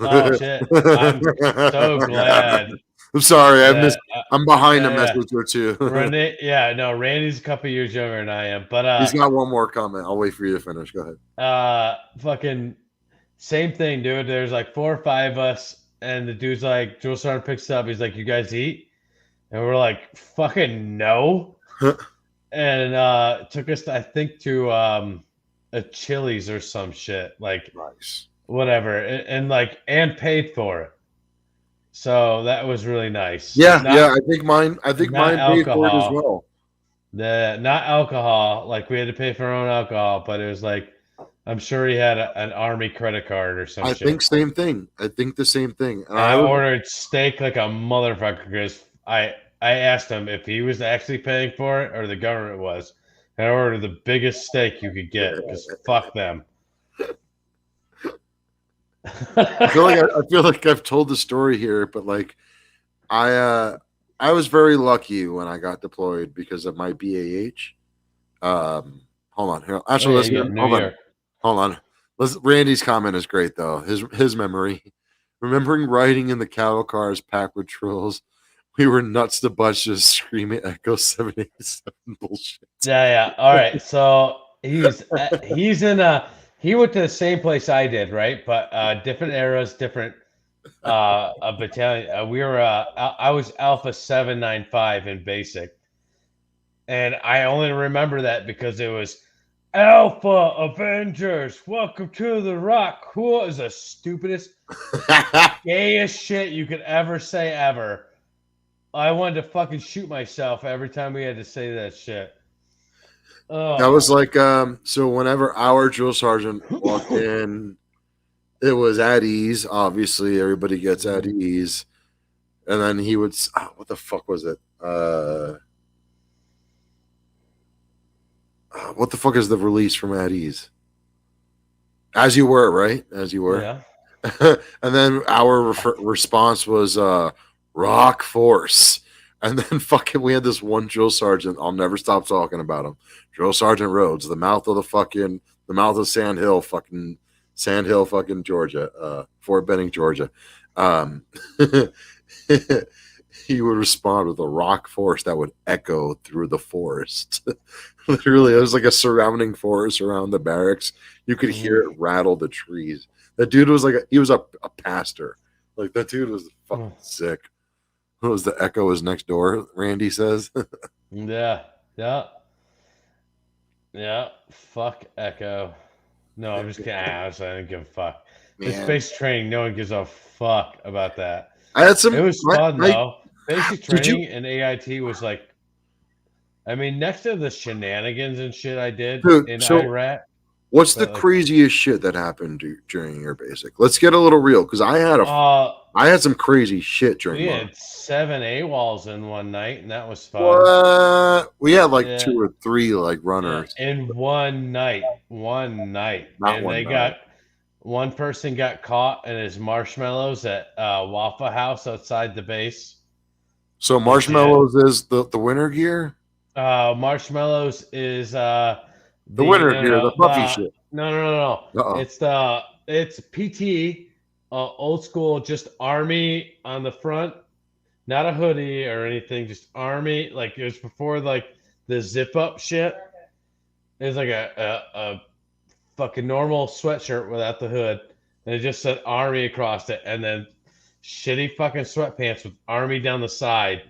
Oh shit! I'm so glad. I'm sorry, I'm behind a message or 2. Randy's a couple years younger than I am, but he's got one more comment. I'll wait for you to finish. Go ahead. Fucking same thing, dude. There's like 4 or 5 of us, and the dude's like, drill sergeant picks up. He's like, "You guys eat?" And we're like, "Fucking no." And took us, I think, to a Chili's or some shit. Like, nice. Whatever, and paid for it, so that was really nice. I think mine paid for it as well. Not alcohol, like we had to pay for our own alcohol, but it was like I'm sure he had an Army credit card or something. I think same thing. I think the same thing. And I ordered steak like a motherfucker because I asked him if he was actually paying for it or the government was. And I ordered the biggest steak you could get because fuck them. I feel like I've told the story here, but like I was very lucky when I got deployed because of my BAH. Hold on here. Actually, hold on. Randy's comment is great though. His memory, remembering riding in the cattle cars packed with trills. We were nuts to butts just screaming Echo 787 bullshit. Yeah. All right, so he's in a. He went to the same place I did, right? But different eras, different a battalion. I was Alpha 795 in basic, and I only remember that because it was Alpha Avengers. Welcome to the Rock. Cool is the stupidest, gayest shit you could ever say ever. I wanted to fucking shoot myself every time we had to say that shit. That was like so whenever our drill sergeant walked in, it was at ease. Obviously, everybody gets at ease. And then he would what the fuck was it? What the fuck is the release from at ease? As you were, right? As you were. Yeah. And then our response was Rock Force. And then fucking we had this one drill sergeant. I'll never stop talking about him. Drill Sergeant Rhodes, the mouth of Sand Hill, fucking Georgia, Fort Benning, Georgia. He would respond with a rock force that would echo through the forest. Literally, it was like a surrounding forest around the barracks. You could hear it rattle the trees. That dude was he was a pastor. Like that dude was fucking sick. What was the echo was next door? Randy says. Yeah. Fuck Echo. No, I'm just kidding. I don't give a fuck. It's basic training. No one gives a fuck about that. It was fun though. Basic training and AIT was like, I mean, next to the shenanigans and shit I did in Iraq. What's the But like, craziest shit that happened during your basic? Let's get a little real because I had some crazy shit during we mine. had 7 AWOLs in one night, and that was fun. What? We had like Yeah, 2 or 3 like yeah, runners, in one night, not and one they night. got one person got caught in his marshmallows at Waffle House outside the base. So Legit. marshmallows is the winter gear. Marshmallows is The the winter gear, the puffy shit. no. Uh It's PT, old school, just army on the front, not a hoodie or anything, just army. Like it was before like the zip up shit. It was like a fucking normal sweatshirt without the hood, and it just said army across it, and then shitty fucking sweatpants with army down the side.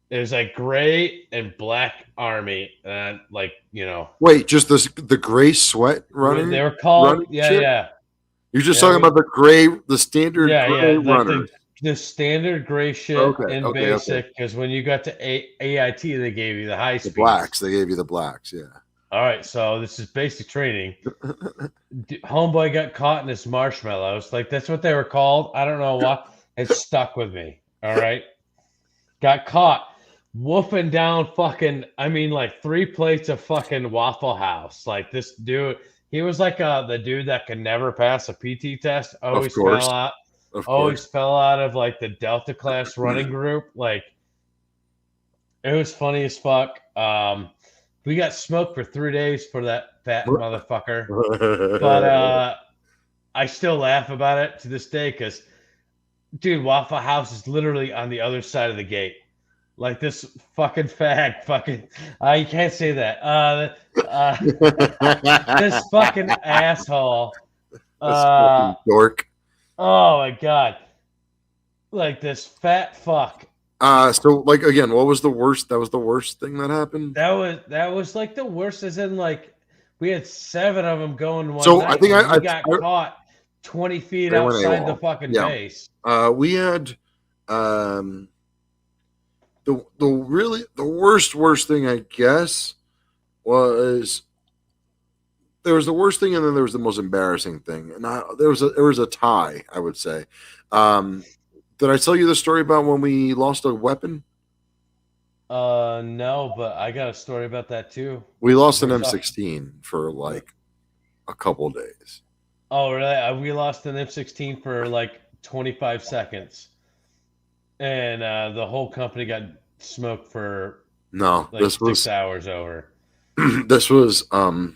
It was like gray and black army, and like Wait, just the gray sweat they running were called, running yeah, shit. yeah, You're just yeah, talking about the standard yeah, gray like runners. the standard gray shit Okay, in okay. basic, because when you got to AIT, they gave you the high The speeds. blacks, they gave you the blacks. Yeah. All right, so this is basic training. Homeboy got caught in his marshmallows. Like that's what they were called. I don't know why. It stuck with me. All right. Got caught wolfing down fucking, I mean, like 3 plates of fucking Waffle House. Like this dude, he was like the dude that could never pass a PT test. Of course. Of Always course. fell out of like the Delta class running group. Like it was funny as fuck. We got smoked for 3 days for that fat motherfucker. But I still laugh about it to this day because, dude, Waffle House is literally on the other side of the gate. Like this fucking fag, fucking. You can't say that. This fucking asshole. That's fucking dork. Oh my god. Like this fat fuck. So like again, what was the worst? That was the worst thing that happened. That was like the worst. As in, like we had 7 of them going one So I night, think and we got caught 20 feet they went outside the AWOL. fucking Yeah. base. We had the worst thing I guess was there was the worst thing and then there was the most embarrassing thing. And there was a tie, I would say. Did I tell you the story about when we lost a weapon? No, but I got a story about that too. We lost an We're talking. M16 for like a couple days. Oh, really? We lost an M16 for like 25 seconds, and the whole company got smoked for No, like 6 hours over. this was I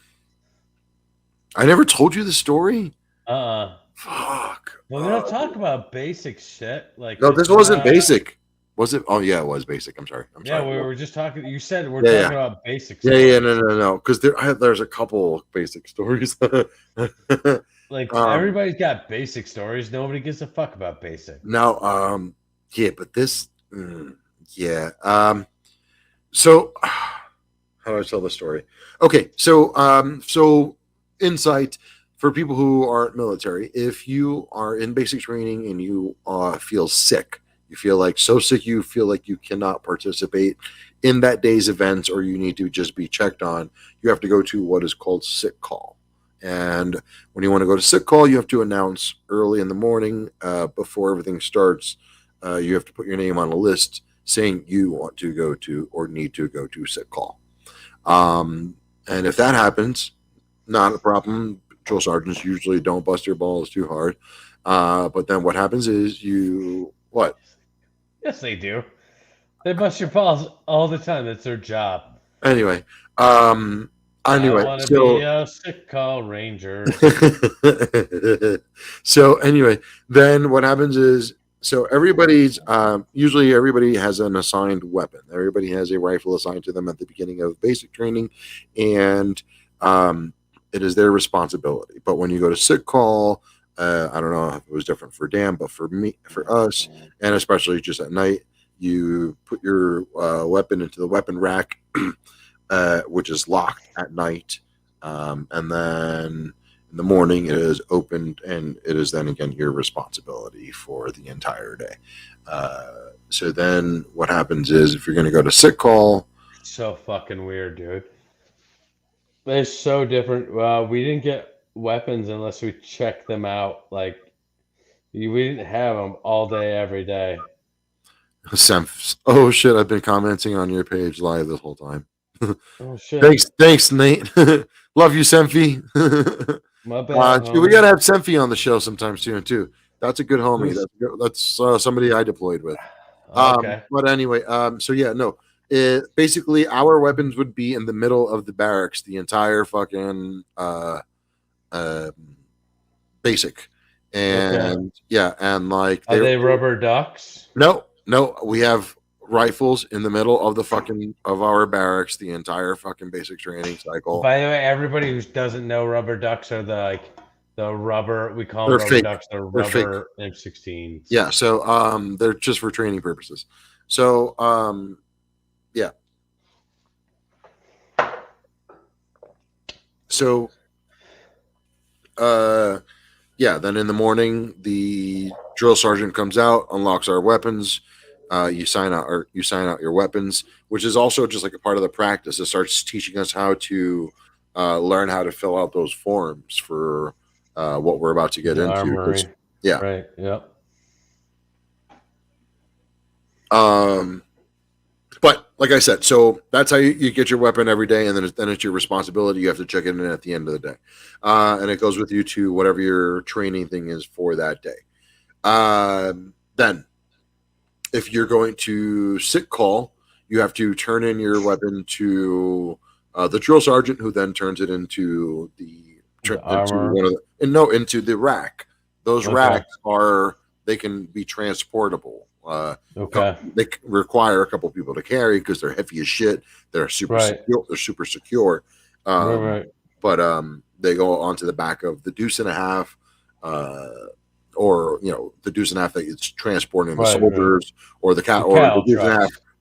never told you the story. Uh-uh. Fuck. Well, we don't talk about basic shit. Like No, it's this wasn't not. basic. Was it? Oh yeah, it was basic. I'm sorry. Yeah, we were just talking. You said we're Yeah, talking about basic. Yeah, no. Because there's a couple basic stories. Like everybody's got basic stories. Nobody gives a fuck about basic. Now, yeah, but this, yeah. So how do I tell the story? Okay, so insight for people who aren't military: if you are in basic training and you feel sick, you feel like so sick you feel like you cannot participate in that day's events, or you need to just be checked on, you have to go to what is called sick call. And when you want to go to sick call, you have to announce early in the morning before everything starts. You have to put your name on a list saying you want to go to or need to go to sick call. And if that happens, not a problem. Drill sergeants usually don't bust your balls too hard. But then what happens is what? Yes, they do. They bust your balls all the time. That's their job. Anyway, I want to be a sick call ranger. So anyway, then what happens is, so everybody's usually everybody has an assigned weapon. Everybody has a rifle assigned to them at the beginning of basic training, and it is their responsibility. But when you go to sick call, I don't know if it was different for Dan, but for us, and especially just at night, you put your weapon into the weapon rack, which is locked at night, and then in the morning it is opened, and it is then again your responsibility for the entire day. So then what happens is, if you're going to go to sick call, So fucking weird, dude. They're so different. We didn't get weapons unless we checked them out. Like we didn't have them all day, every day. Semf. Oh shit! I've been commenting on your page live this whole time. Oh shit! Thanks, Nate. Love you, Semfi. My bad, Dude, we homie. gotta have Semfi on the show sometime soon too. That's a good homie. Who's That's somebody I deployed with. okay? But anyway, so yeah, no. Basically, our weapons would be in the middle of the barracks, the entire fucking uh, basic, Okay. and yeah, and like Are they rubber ducks? no, we have rifles in the middle of the fucking of our barracks, the entire fucking basic training cycle. By the way, everybody who doesn't know, rubber ducks are the rubber. We call They're them rubber fake. ducks. They're They're fake. rubber M16s. Yeah, so they're just for training purposes. So yeah. So yeah, then in the morning the drill sergeant comes out, unlocks our weapons. You sign out your weapons, which is also just like a part of the practice. It starts teaching us how to learn how to fill out those forms for what we're about to get The into. armory. Yeah. Right. Yep. But like I said, so that's how you get your weapon every day, and then it's your responsibility. You have to check it in at the end of the day, and it goes with you to whatever your training thing is for that day. Then, if you're going to sit call, you have to turn in your weapon to the drill sergeant, who then turns it into into the rack. Those racks they can be transportable. Okay. They require a couple people to carry because they're heavy as shit. They're super secure. They're super secure. Right. But they go onto the back of the deuce and a half, or the deuce and a half that is transporting the soldiers, or the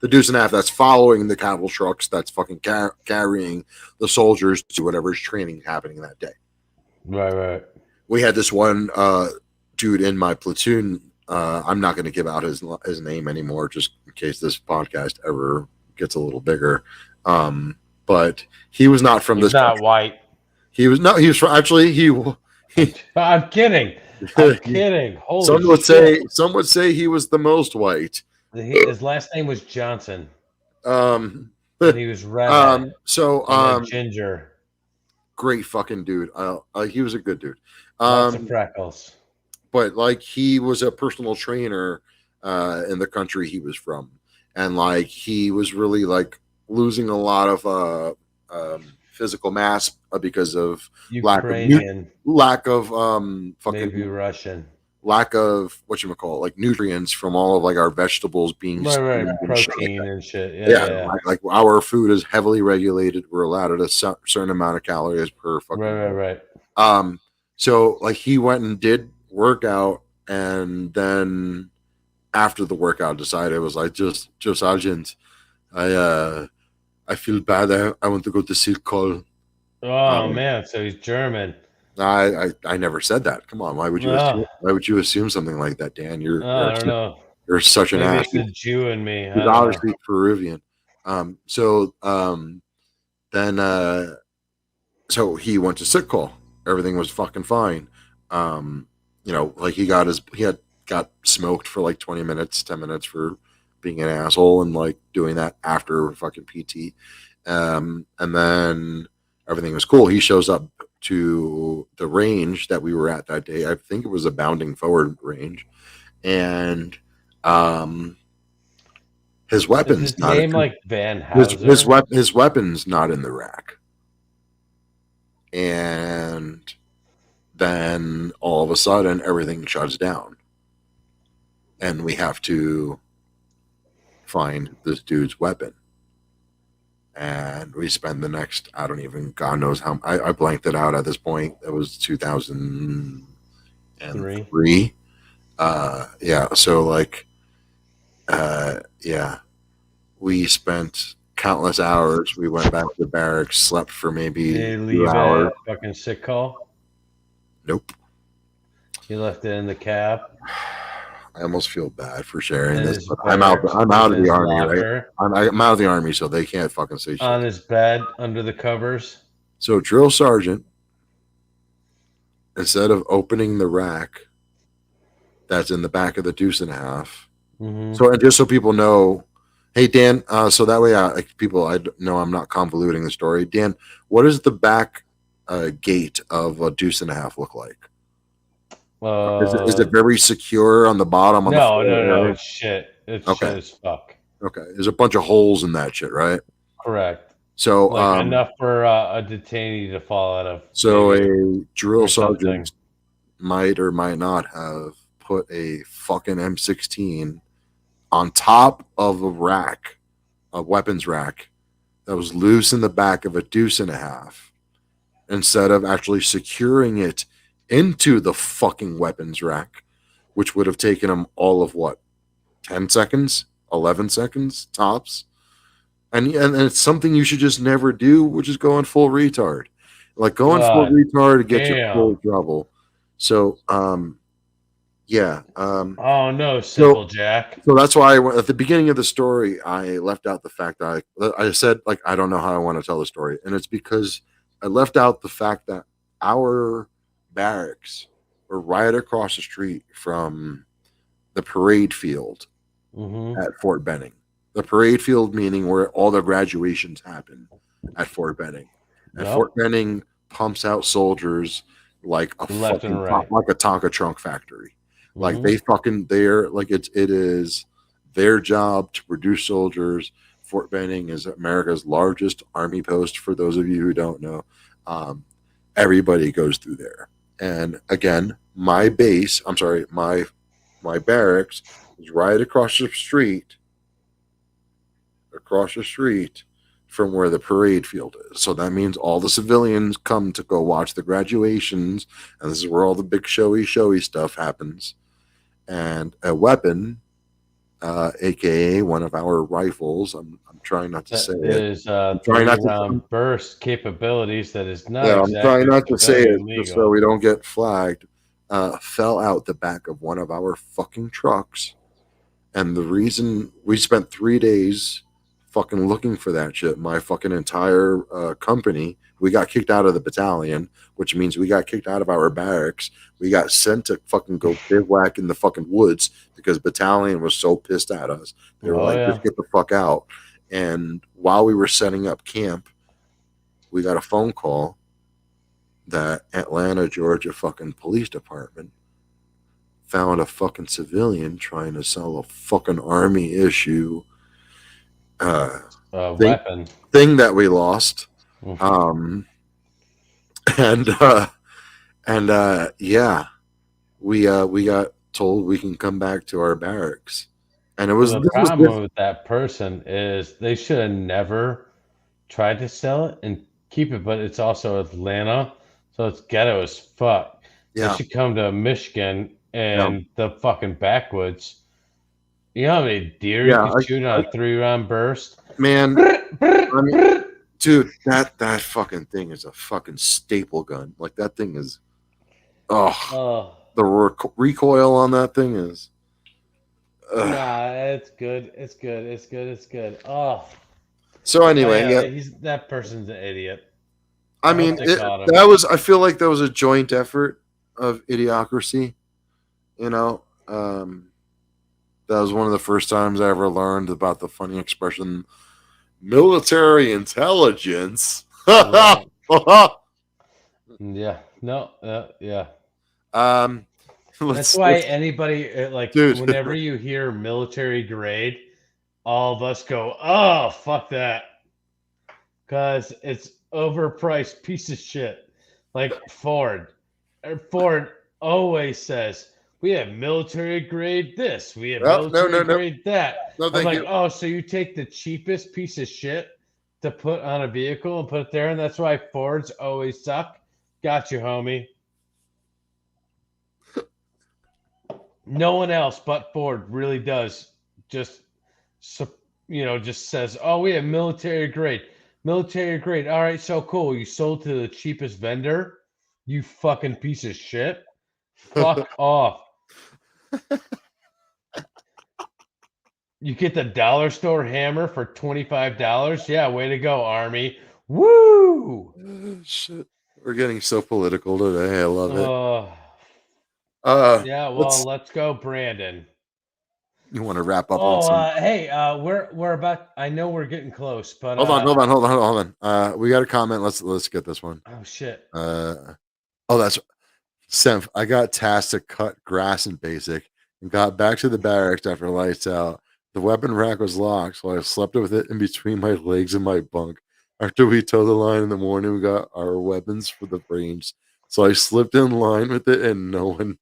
deuce and a half that's following the cattle trucks that's fucking carrying the soldiers to whatever's training happening that day. Right. We had this one dude in my platoon. I'm not going to give out his name anymore, just in case this podcast ever gets a little bigger. But he was not from this. Not white. He was from, actually. I'm kidding. I'm kidding. Holy some would say he was the most white. His last name was Johnson. And he was red. Ginger. Great fucking dude. He was a good dude. Lots of freckles. But like he was a personal trainer in the country he was from, and like he was really like losing a lot of physical mass because of Ukrainian, lack of fucking maybe Russian, lack of like nutrients from all of like our vegetables being protein and shit. Yeah. Like our food is heavily regulated. We're allowed at a certain amount of calories per fucking right. So like he went and did workout, and then after the workout decided it was like, just Sergeant, I feel bad. I want to go to Silk Call. Oh man, so he's German. I never said that. Come on, why would you assume something like that, Dan? I don't know. You're such an ass. It's the Jew in me. He's obviously Peruvian. So he went to sick call. Everything was fucking fine. Like he had got smoked for like 10 minutes for being an asshole, and like doing that after fucking PT. And then everything was cool. He shows up to the range that we were at that day. I think it was a bounding forward range, and his weapons like Van Houser? his weapons not in the rack. And then all of a sudden everything shuts down, and we have to find this dude's weapon. And we spend the next, God knows how, I blanked it out at this point. It was 2003. So like, we spent countless hours. We went back to the barracks, slept for maybe 2 hours. Fucking sick call? Nope. You left it in the cab? I almost feel bad for sharing this, but I'm out of the army, right? I'm out of the army, so they can't fucking say shit. On his bed, under the covers? So drill sergeant, instead of opening the rack that's in the back of the deuce and a half. Mm-hmm. So, and just so people know, hey Dan, so that way people I know I'm not convoluting the story. Dan, what does the back gate of a deuce and a half look like? Is it very secure on the bottom on the No, floor no, no. area? It's shit. It's Okay, shit as fuck. okay. There's a bunch of holes in that shit, right? Correct. So, Like enough for a detainee to fall out of, so maybe, a drill or something. sergeant might or might not have put a fucking M16 on top of a rack, a weapons rack that was loose in the back of a deuce and a half, instead of actually securing it into the fucking weapons rack, which would have taken him all of what, 10 seconds, 11 seconds tops. And it's something you should just never do, which is going full retard. Like going full God retard to get you damn. full trouble. So, yeah. Oh no, So, Simple Jack. so that's why at the beginning of the story, I left out the fact that I said, like, I don't know how I want to tell the story. And it's because I left out the fact that our barracks were right across the street from the parade field Mm-hmm. at Fort Benning. The parade field meaning where all the graduations happen at Fort Benning. And Yep. Fort Benning pumps out soldiers like a Left and right. like a Tonka trunk factory. Like Mhm. they're like it is their job to produce soldiers. Fort Benning is America's largest army post. For those of you who don't know, everybody goes through there. And again, my base, I'm sorry, my barracks is right across the street from where the parade field is. So that means all the civilians come to go watch the graduations, and this is where all the big showy stuff happens. And a weapon, aka one of our rifles, I'm trying not to That say it. is Trying three not to. round burst capabilities. That is not Yeah, I'm trying exactly not to say it civilian just so legal. we don't get flagged. Fell out the back of one of our fucking trucks, and the reason we spent 3 days fucking looking for that shit, my fucking entire company, we got kicked out of the battalion, which means we got kicked out of our barracks. We got sent to fucking go bivouac in the fucking woods because battalion was so pissed at us. They were Oh like, yeah. just get the fuck out. And while we were setting up camp, we got a phone call that Atlanta, Georgia fucking police department found a fucking civilian trying to sell a fucking army issue thing, Weapon. thing that we lost. Mhm. And yeah, we got told we can come back to our barracks. And it Well, was the this was this, problem with that person is they should have never tried to sell it and keep it, but it's also Atlanta, so it's ghetto as fuck. They yeah, should come to Michigan yeah, and the fucking backwoods. You know how many deer you yeah. could shoot on a 3 round burst? Man, I mean, dude, that fucking thing is a fucking staple gun. Like that thing is, oh, Oh, the recoil on that thing is. nah, it's good. It's good. It's good. It's good. Oh, So oh anyway, yeah, yeah, that person's an idiot. I I hope mean, they caught him. that was. I feel like that was a joint effort of idiocracy. You know, that was one of the first times I ever learned about the funny expression "military intelligence." Yeah. Yeah. No. Yeah. um, That's why anybody like dude. whenever you hear military grade, all of us go, "Oh, fuck that," because it's overpriced piece of shit. Like Ford. Ford always says, we have military grade this, we have Oh, no, military no, no, grade that. no, I'm thank like, you. oh, so you take the cheapest piece of shit to put on a vehicle and put it there, and that's why Fords always suck? Got you, homie. No one else but Ford really does just, just says, oh, we have military grade. Military grade. All right, so cool. You sold to the cheapest vendor, you fucking piece of shit. Fuck off. You get the dollar store hammer for $25. Yeah, way to go, Army. Woo! Shit. We're getting so political today. I love it. Uh, Uh, yeah. Well, let's. let's go, Brandon. You want to wrap up on Oh, some? hey, we're about. I know we're getting close, but Hold on. We got a comment. Let's get this one. oh shit. Oh, that's Senf. I got tasked to cut grass in basic and got back to the barracks after lights out. The weapon rack was locked, so I slept with it in between my legs in my bunk. After we towed the line in the morning, we got our weapons for the range. So I slipped in line with it, and no one.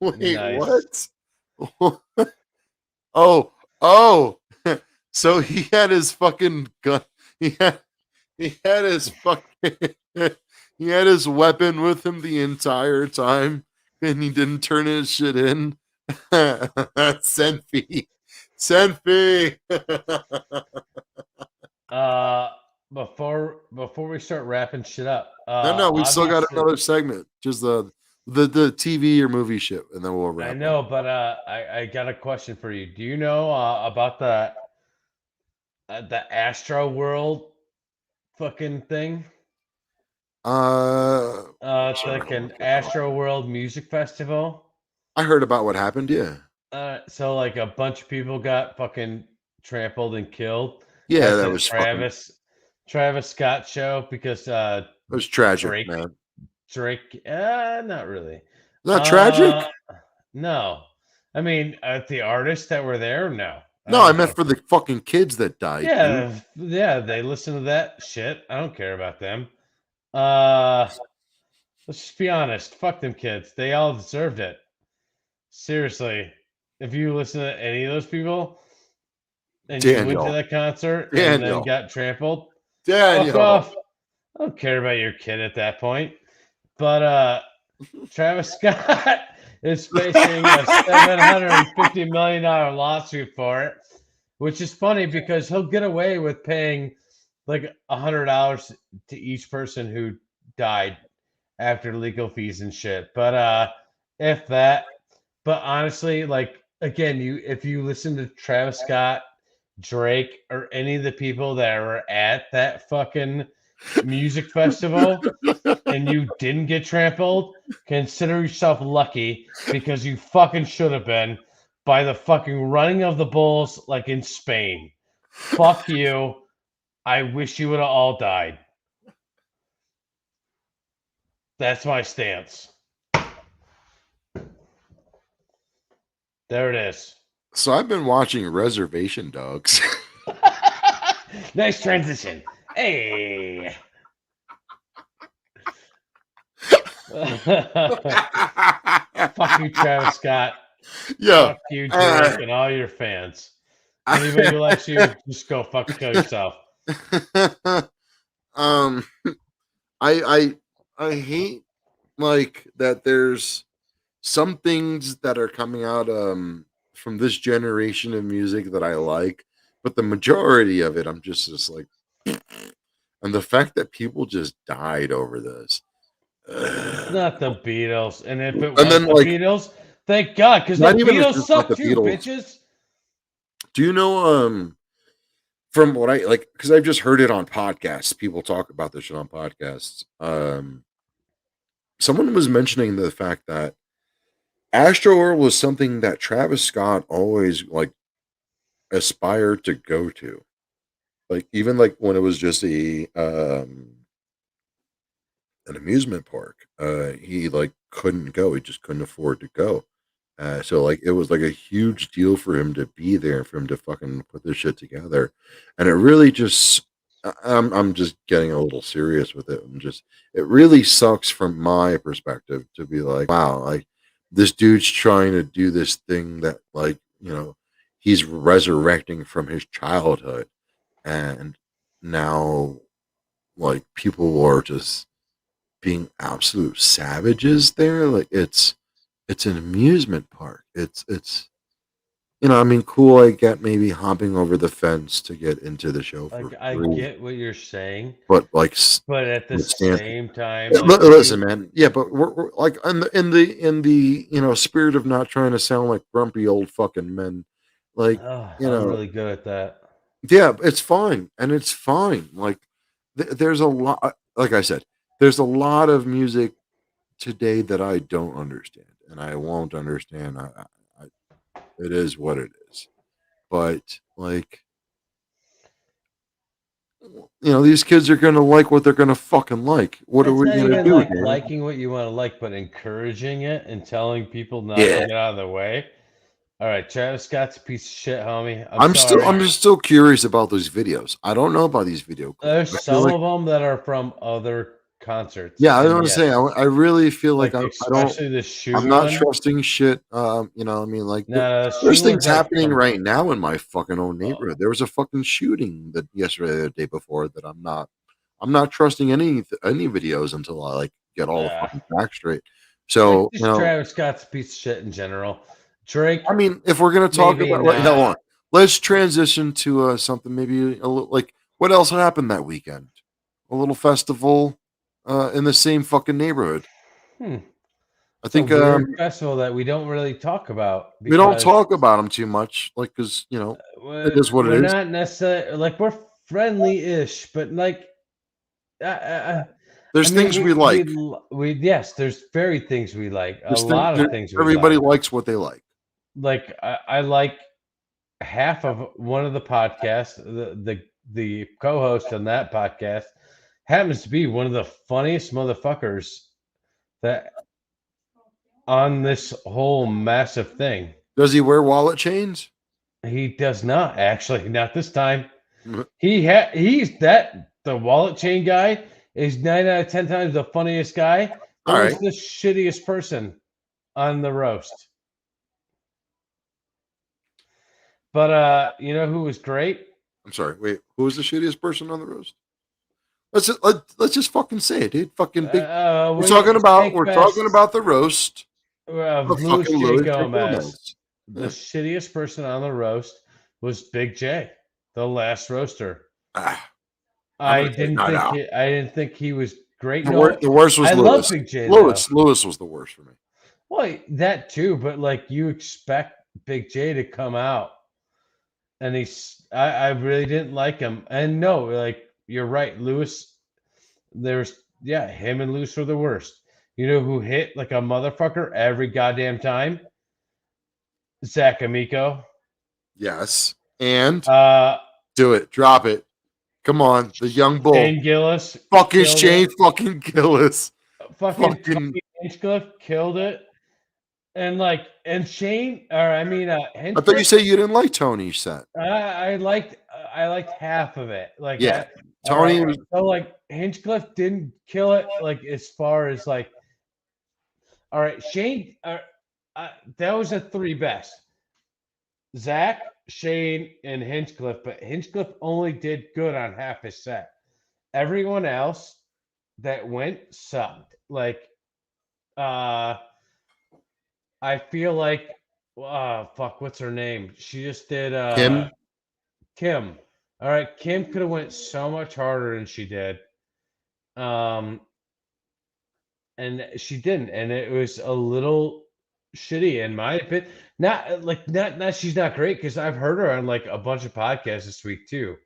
Wait, Nice. what? Oh, oh. So he had his fucking gun. He had his fucking he had his weapon with him the entire time, and he didn't turn his shit in. Senfi. Senfi. Before we start wrapping shit up, No, we still got obviously, another segment. Just the TV or movie shit, and then we'll I wrap know, up. but I got a question for you. Do you know about the Astro World fucking thing? It's Sorry, like hold on, an let's get that. Astro World music festival. I heard about what happened. Yeah, So like a bunch of people got fucking trampled and killed yeah, at that the was fucking. Travis Scott show because It was tragic, Drake man. Drake not really. Not tragic. Uh no. I mean the artists that were there, no. No, I meant for the fucking kids that died, dude. Yeah, they listen to that shit. I don't care about them. Uh let's just be honest. Fuck them kids. They all deserved it. Seriously. If you listen to any of those people and you went to Daniel. that concert and then Daniel. got trampled, fuck Daniel. off. I don't care about your kid at that point. But Travis Scott is facing a $750 million lawsuit for it, which is funny because he'll get away with paying like $100 to each person who died after legal fees and shit. But if that, but honestly, like again, if you listen to Travis Scott, Drake, or any of the people that were at that fucking music festival and you didn't get trampled, consider yourself lucky because you fucking should have been by the fucking running of the bulls like in Spain. Fuck you. I wish you would have all died. That's my stance. There it is. So I've been watching Reservation Dogs. Nice transition. Hey. Fuck you, Travis Scott. Yo, Fuck you, Drake, and all your fans. Anybody who likes you, just go fucking kill yourself. um, I hate like that. There's some things that are coming out from this generation of music that I like, but the majority of it, I'm just like, and the fact that people just died over this. It's not the Beatles, and if it And was then, the like, Beatles, thank God, because the not even if Beatles it's not suck the too, Beatles. bitches. Do you know from what I like, because I've just heard it on podcasts, people talk about this shit on podcasts. Someone was mentioning the fact that Astroworld was something that Travis Scott always like aspired to go to. Like even like when it was just an amusement park, he like couldn't go. He just couldn't afford to go. So like it was like a huge deal for him to be there, for him to fucking put this shit together, and it really just. I'm just getting a little serious with it. It really sucks from my perspective to be like, wow, like this dude's trying to do this thing that like, he's resurrecting from his childhood, and now like people are just being absolute savages there. Like it's an amusement park. It's I mean, cool. I get maybe hopping over the fence to get into the show for Like, I free, get what you're saying, but like, but at the stand. same time, like, Listen, man. Yeah, but we're like in the spirit of not trying to sound like grumpy old fucking men. Like I'm really good at that. Yeah, it's fine, and it's fine. Like there's a lot. Like I said, there's a lot of music today that I don't understand, and I won't understand. It is what it is. But like, these kids are gonna like what they're gonna fucking like. What are It's we not gonna even do, like Dan? liking what you want to like, but encouraging it and telling people not to Yeah, get out of the way. All right, Travis Scott's a piece of shit, homie. I'm I'm still sorry. I'm just still curious about those videos. I don't know about these video clips. There's I feel some like, of them that are from other concerts, yeah, I and want to say, yes, I really feel like like I don't. especially the shoe I'm not one. trusting shit. I mean, like No, the there's shoe things one's like happening from. right now in my fucking own Uh, neighborhood. There was a fucking shooting that yesterday, or the day before, that I'm not trusting any videos until I like get all the uh, fucking facts straight. like So, just Travis Scott's a piece of shit in general. Drake, I mean, if we're gonna talk maybe about, like, hold not. on, let's transition to something maybe a little like what else happened that weekend? A little festival in the same fucking neighborhood. Hmm. I It's a think weird festival that we don't really talk about we don't because talk about them too much, like because it is what it we're is. not necessarily like we're friendly-ish, but like I There's mean things we like. we yes, there's very things we like, a There's things lot of things we everybody like. likes what they like. Like I like half of one of the podcasts, the co-host on that podcast happens to be one of the funniest motherfuckers that on this whole massive thing. Does he wear wallet chains? He does not actually, not this time. Mhm. He's that the wallet chain guy is 9 out of 10 times the funniest guy, but All was right. the shittiest person on the roast. But you know who was great? I'm sorry. Wait, who was the shittiest person on the roast? Let's just fucking say it, dude. Fucking big. We're talking about Steak Fest the roast of of Louis fucking J. Louis J. Gomez. Gomez. The Yeah. shittiest person on the roast was Big J, the last roaster. Ah, I'm gonna take night out. I didn't think he was great. No, The worst was I love Lewis. Big J though. Lewis was the worst for me. Well, that too, but like you expect Big J to come out, and I really didn't like him. And no, like you're right, Lewis. There's him and Lewis were the worst. You know who hit like a motherfucker every goddamn time? Zach Amico. Yes, and Uh, do it. Drop it. Come on, the young bull. Shane Gillis Fucking killed it. Shane fucking Gillis. Fucking Fucking. Tony Hinchcliffe killed it. And Shane, or I mean, I thought you Hinchcliffe. said you didn't like Tony's set. I liked half of it. Like, Yeah, all right. Tony was. So like Hinchcliffe didn't kill it. Like as far as like, all right, Shane. That was the three best. Zach, Shane, and Hinchcliffe. But Hinchcliffe only did good on half his set. Everyone else that went sucked. Like, I feel like, fuck, what's her name? She just did Kim. Kim. All right, Kim could have went so much harder than she did. And she didn't, and it was a little shitty in my opinion. Not she's not great because I've heard her on like a bunch of podcasts this week too,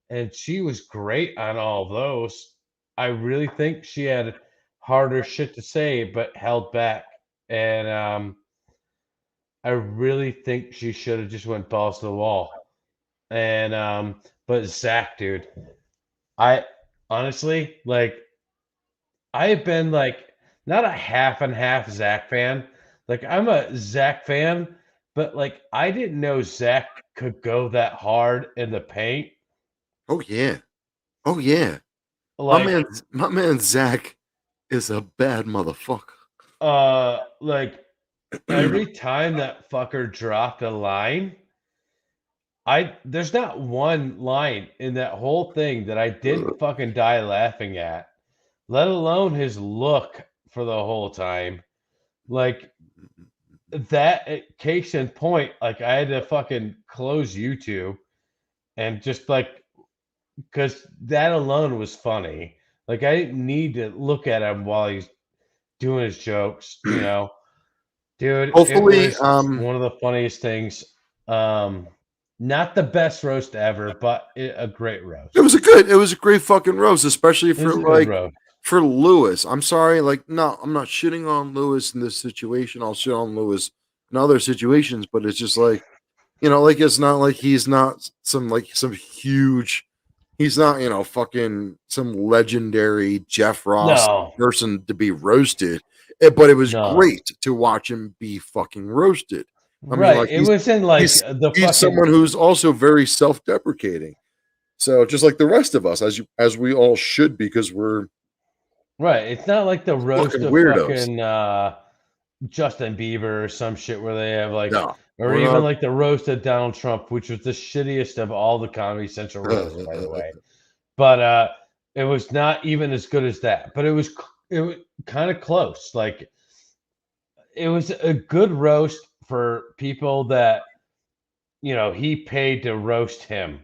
and she was great on all of those. I really think she had harder shit to say, but held back, and I really think she should have just went balls to the wall. And but Zach, dude, I honestly like I have been like not a half and half Zach fan. Like I'm a Zach fan, but like I didn't know Zach could go that hard in the paint. Oh yeah. Oh yeah. Like My man Zach is a bad motherfucker. like every time that fucker dropped a line, there's not one line in that whole thing that I didn't fucking die laughing at, let alone his look for the whole time. Like that case in point, like I had to fucking close YouTube and just like because that alone was funny. Like I didn't need to look at him while he's doing his jokes, you know. Dude, it Hopefully, was one of the funniest things. Not the best roast ever, but a great roast. It was a great fucking roast, especially It was for a good like roast. for Lewis. I'm sorry, like no, I'm not shitting on Lewis in this situation. I'll shit on Lewis in other situations, but it's just like, like it's not like he's not some huge. He's not, fucking some legendary Jeff Ross No, person to be roasted. But it was no. great to watch him be fucking roasted. I mean, Right. like It wasn't like he's the he's fucking someone who's also very self-deprecating. So just like the rest of us, as we all should, because we're right. It's not like the roast fucking of weirdos. fucking Justin Bieber or some shit where they have like, No, or we're even not. like the roast of Donald Trump, which was the shittiest of all the Comedy Central roasts, by the way. But it was not even as good as that. But it was kind of close. Like it was a good roast for people that he paid to roast him.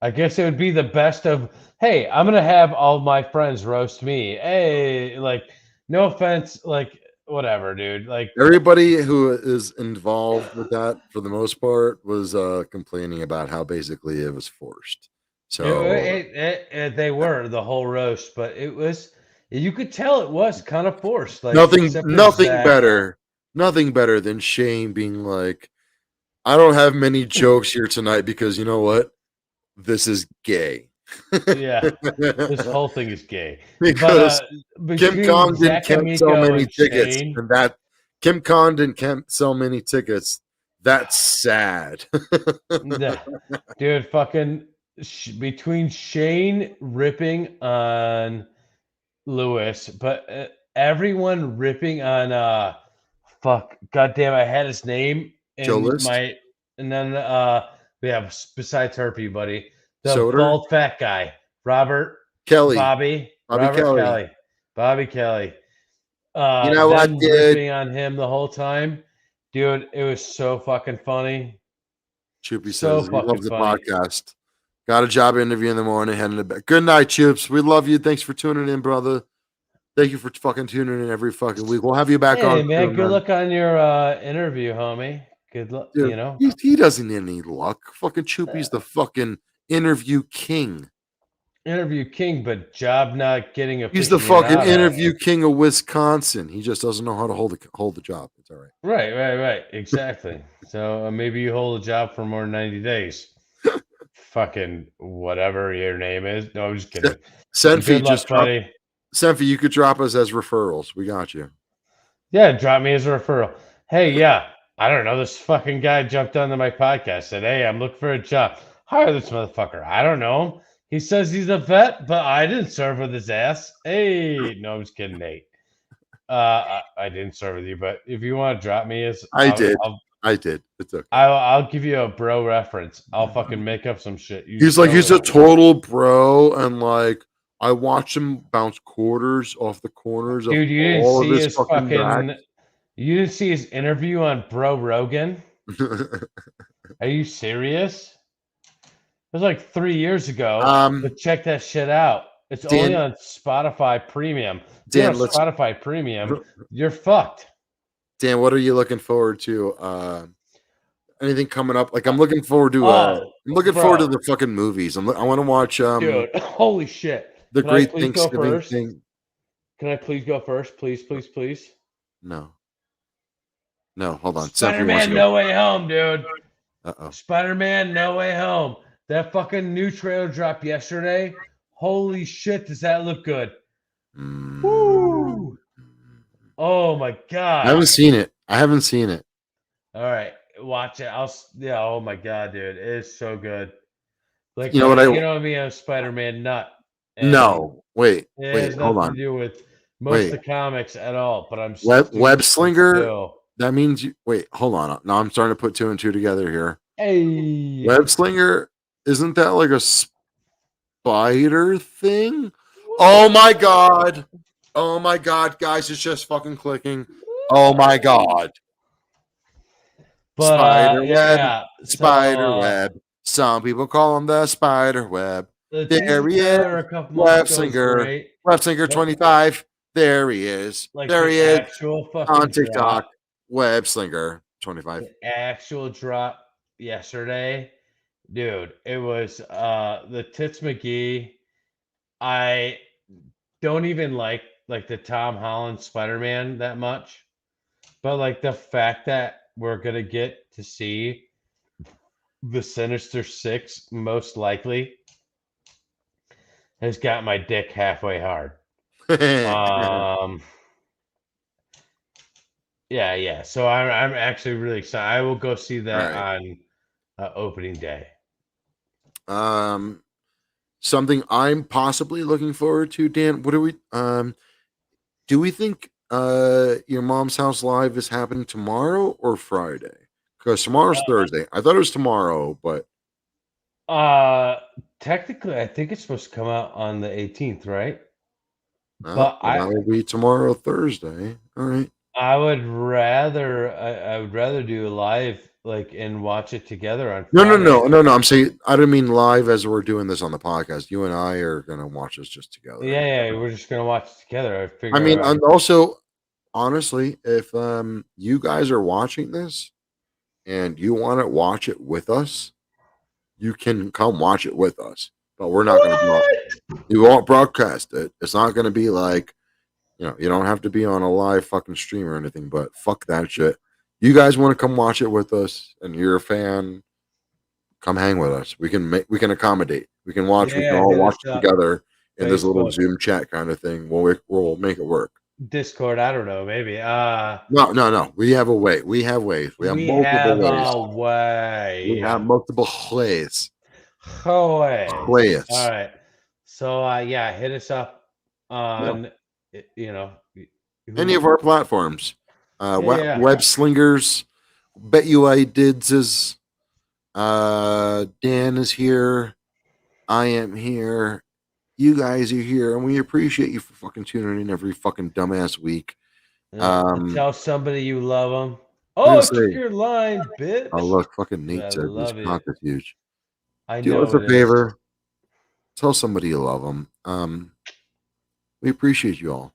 I guess it would be the best of, hey, I'm gonna have all my friends roast me. Hey, like, no offense, like, whatever, dude. Like, Everybody who is involved with that, for the most part, was complaining about how basically it was forced. So they were the whole roast, but it was, you could tell it was kind of forced. Like, nothing, except for nothing Zach. better, nothing better than Shane being like, "I don't have many jokes here tonight because you know what? This is gay." Yeah, this whole thing is gay. But Because Kim between Condon Zach can't sell Amico many and tickets, Shane, and that Kim Condon can't sell many tickets. That's sad. yeah, dude, fucking between Shane ripping on Lewis, but everyone ripping on fuck, goddamn, I had his name Joe in List, my, and then yeah, besides Herpy, buddy, the Soder, bald fat guy, Robert, Kelly, Bobby, Bobby Robert Kelly. Kelly, Bobby Kelly. You know what, Them dude? ripping on him the whole time, dude. It was so fucking funny, Choopy so says he fucking loves the funny. podcast. Got a job interview in the morning, heading to bed. Good night, Choops. We love you. Thanks for tuning in, brother. Thank you for fucking tuning in every fucking week. We'll have you back Hey on man, soon, good man. luck on your interview, homie. Good luck, Dude, you know. he doesn't need any luck. Fucking Choopy's the fucking interview king. Interview king, but job not getting He's the fucking aficionado. interview king of Wisconsin. He just doesn't know how to hold the job. It's all right. Right. Exactly. So maybe you hold a job for more than 90 days. Fucking whatever your name is. No, I'm just kidding. Senfi Good just luck, dropped. buddy. Senfi, you could drop us as referrals. We got you. Yeah, drop me as a referral. Hey, yeah, I don't know. This fucking guy jumped onto my podcast, said, hey, I'm looking for a job. Hire this motherfucker. I don't know him. He says he's a vet, but I didn't serve with his ass. Hey, no, I'm just kidding, Nate. I didn't serve with you, but if you want to drop me as, I did. It's okay. I'll give you a bro reference. I'll fucking make up some shit. He's a total bro, and like I watched him bounce quarters off the corners of dude. You didn't all of see his his fucking fucking. You didn't see his interview on Bro Rogan. back. Are you serious? It was like 3 years ago. um, But check that shit out. It's only Dan, on Spotify Premium. If you're Dan, on let's Spotify Premium, you're fucked. Dan. What are you looking forward to? Anything coming up? Like I'm looking forward to. Oh, I'm looking forward to bro, the fucking movies. I want to watch dude, holy shit! the Can I Great please go Thanksgiving first? thing. Can I please go first? Please. No, no, hold on. Senfi wants to Spider-Man go. No Way Home, dude. Uh-oh. Spider-Man No Way Home. That fucking new trailer dropped yesterday. Holy shit, does that look good? Woo! Oh my I god. haven't seen it. I haven't seen it. All right, watch it. Yeah. Oh my god, dude, it is so good. Like, You know what? you know me, I'm Spider-Man nut, and No. Wait. it has Wait. Hold nothing to on. do with most of Wait. the comics at all. But I'm Web slinger. still. That means you. Wait. Hold on. Now I'm starting to put two and two together here. Hey. Web slinger. Isn't that like a spider thing? Oh my god. Oh my god, guys! It's just fucking clicking. Oh my god. But Spider web. yeah. Spider web. Some people call him the spider web. The There teaser he is. trailer a couple Web months ago was singer. great. Web singer 25. There he is. Like there the he is actual fucking on TikTok. drop, Web slinger 25. the actual drop yesterday. Dude, it was the Tits McGee. I don't even like the Tom Holland Spider-Man that much, but like the fact that we're gonna get to see the Sinister Six most likely has got my dick halfway hard. Um, yeah. So I'm actually really excited. I will go see that All on opening day. right. Something I'm possibly looking forward to, Dan. What do we think your mom's house live is happening tomorrow or Friday? Because tomorrow's Thursday. I thought it was tomorrow, but Uh, technically, I think it's supposed to come out on the 18th, right? But well, that will be tomorrow, Thursday. All right. I would rather I would rather do a live like and watch it together on No, no, Friday. no, no, no. I'm saying I don't mean live as we're doing this on the podcast. You and I are gonna watch this just together. Yeah, we're just gonna watch it together. I I mean, figure and also honestly, if you guys are watching this and you want to watch it with us, you can come watch it with us. But we're not going to. You won't broadcast it. It's not going to be like, you don't have to be on a live fucking stream or anything. But fuck that shit. You guys want to come watch it with us, and you're a fan, come hang with us. We can accommodate. We can watch. We can all hit watch us it up. together in this little Facebook. Zoom chat kind of thing. We'll make it work. Discord, I don't know, maybe. No. We have a way. We have ways. We have multiple ways. A way. We have multiple ways. Ways. Ways. All right. So yeah, hit us up on Any of our platforms. Yeah. Web Slingers. Bet you I did is Dan is here. I am here. You guys are here, and we appreciate you for fucking tuning in every fucking dumbass week. Tell somebody you love them. I'm Oh, gonna keep say, your line, bitch. oh look, fucking Nate I said his love cock you. is huge. I Do know us a it is. favor. Tell somebody you love them. We appreciate you all.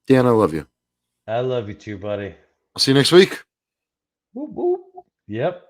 Dan, I love you. I love you too, buddy. I'll see you next week. Whoop, whoop. Yep.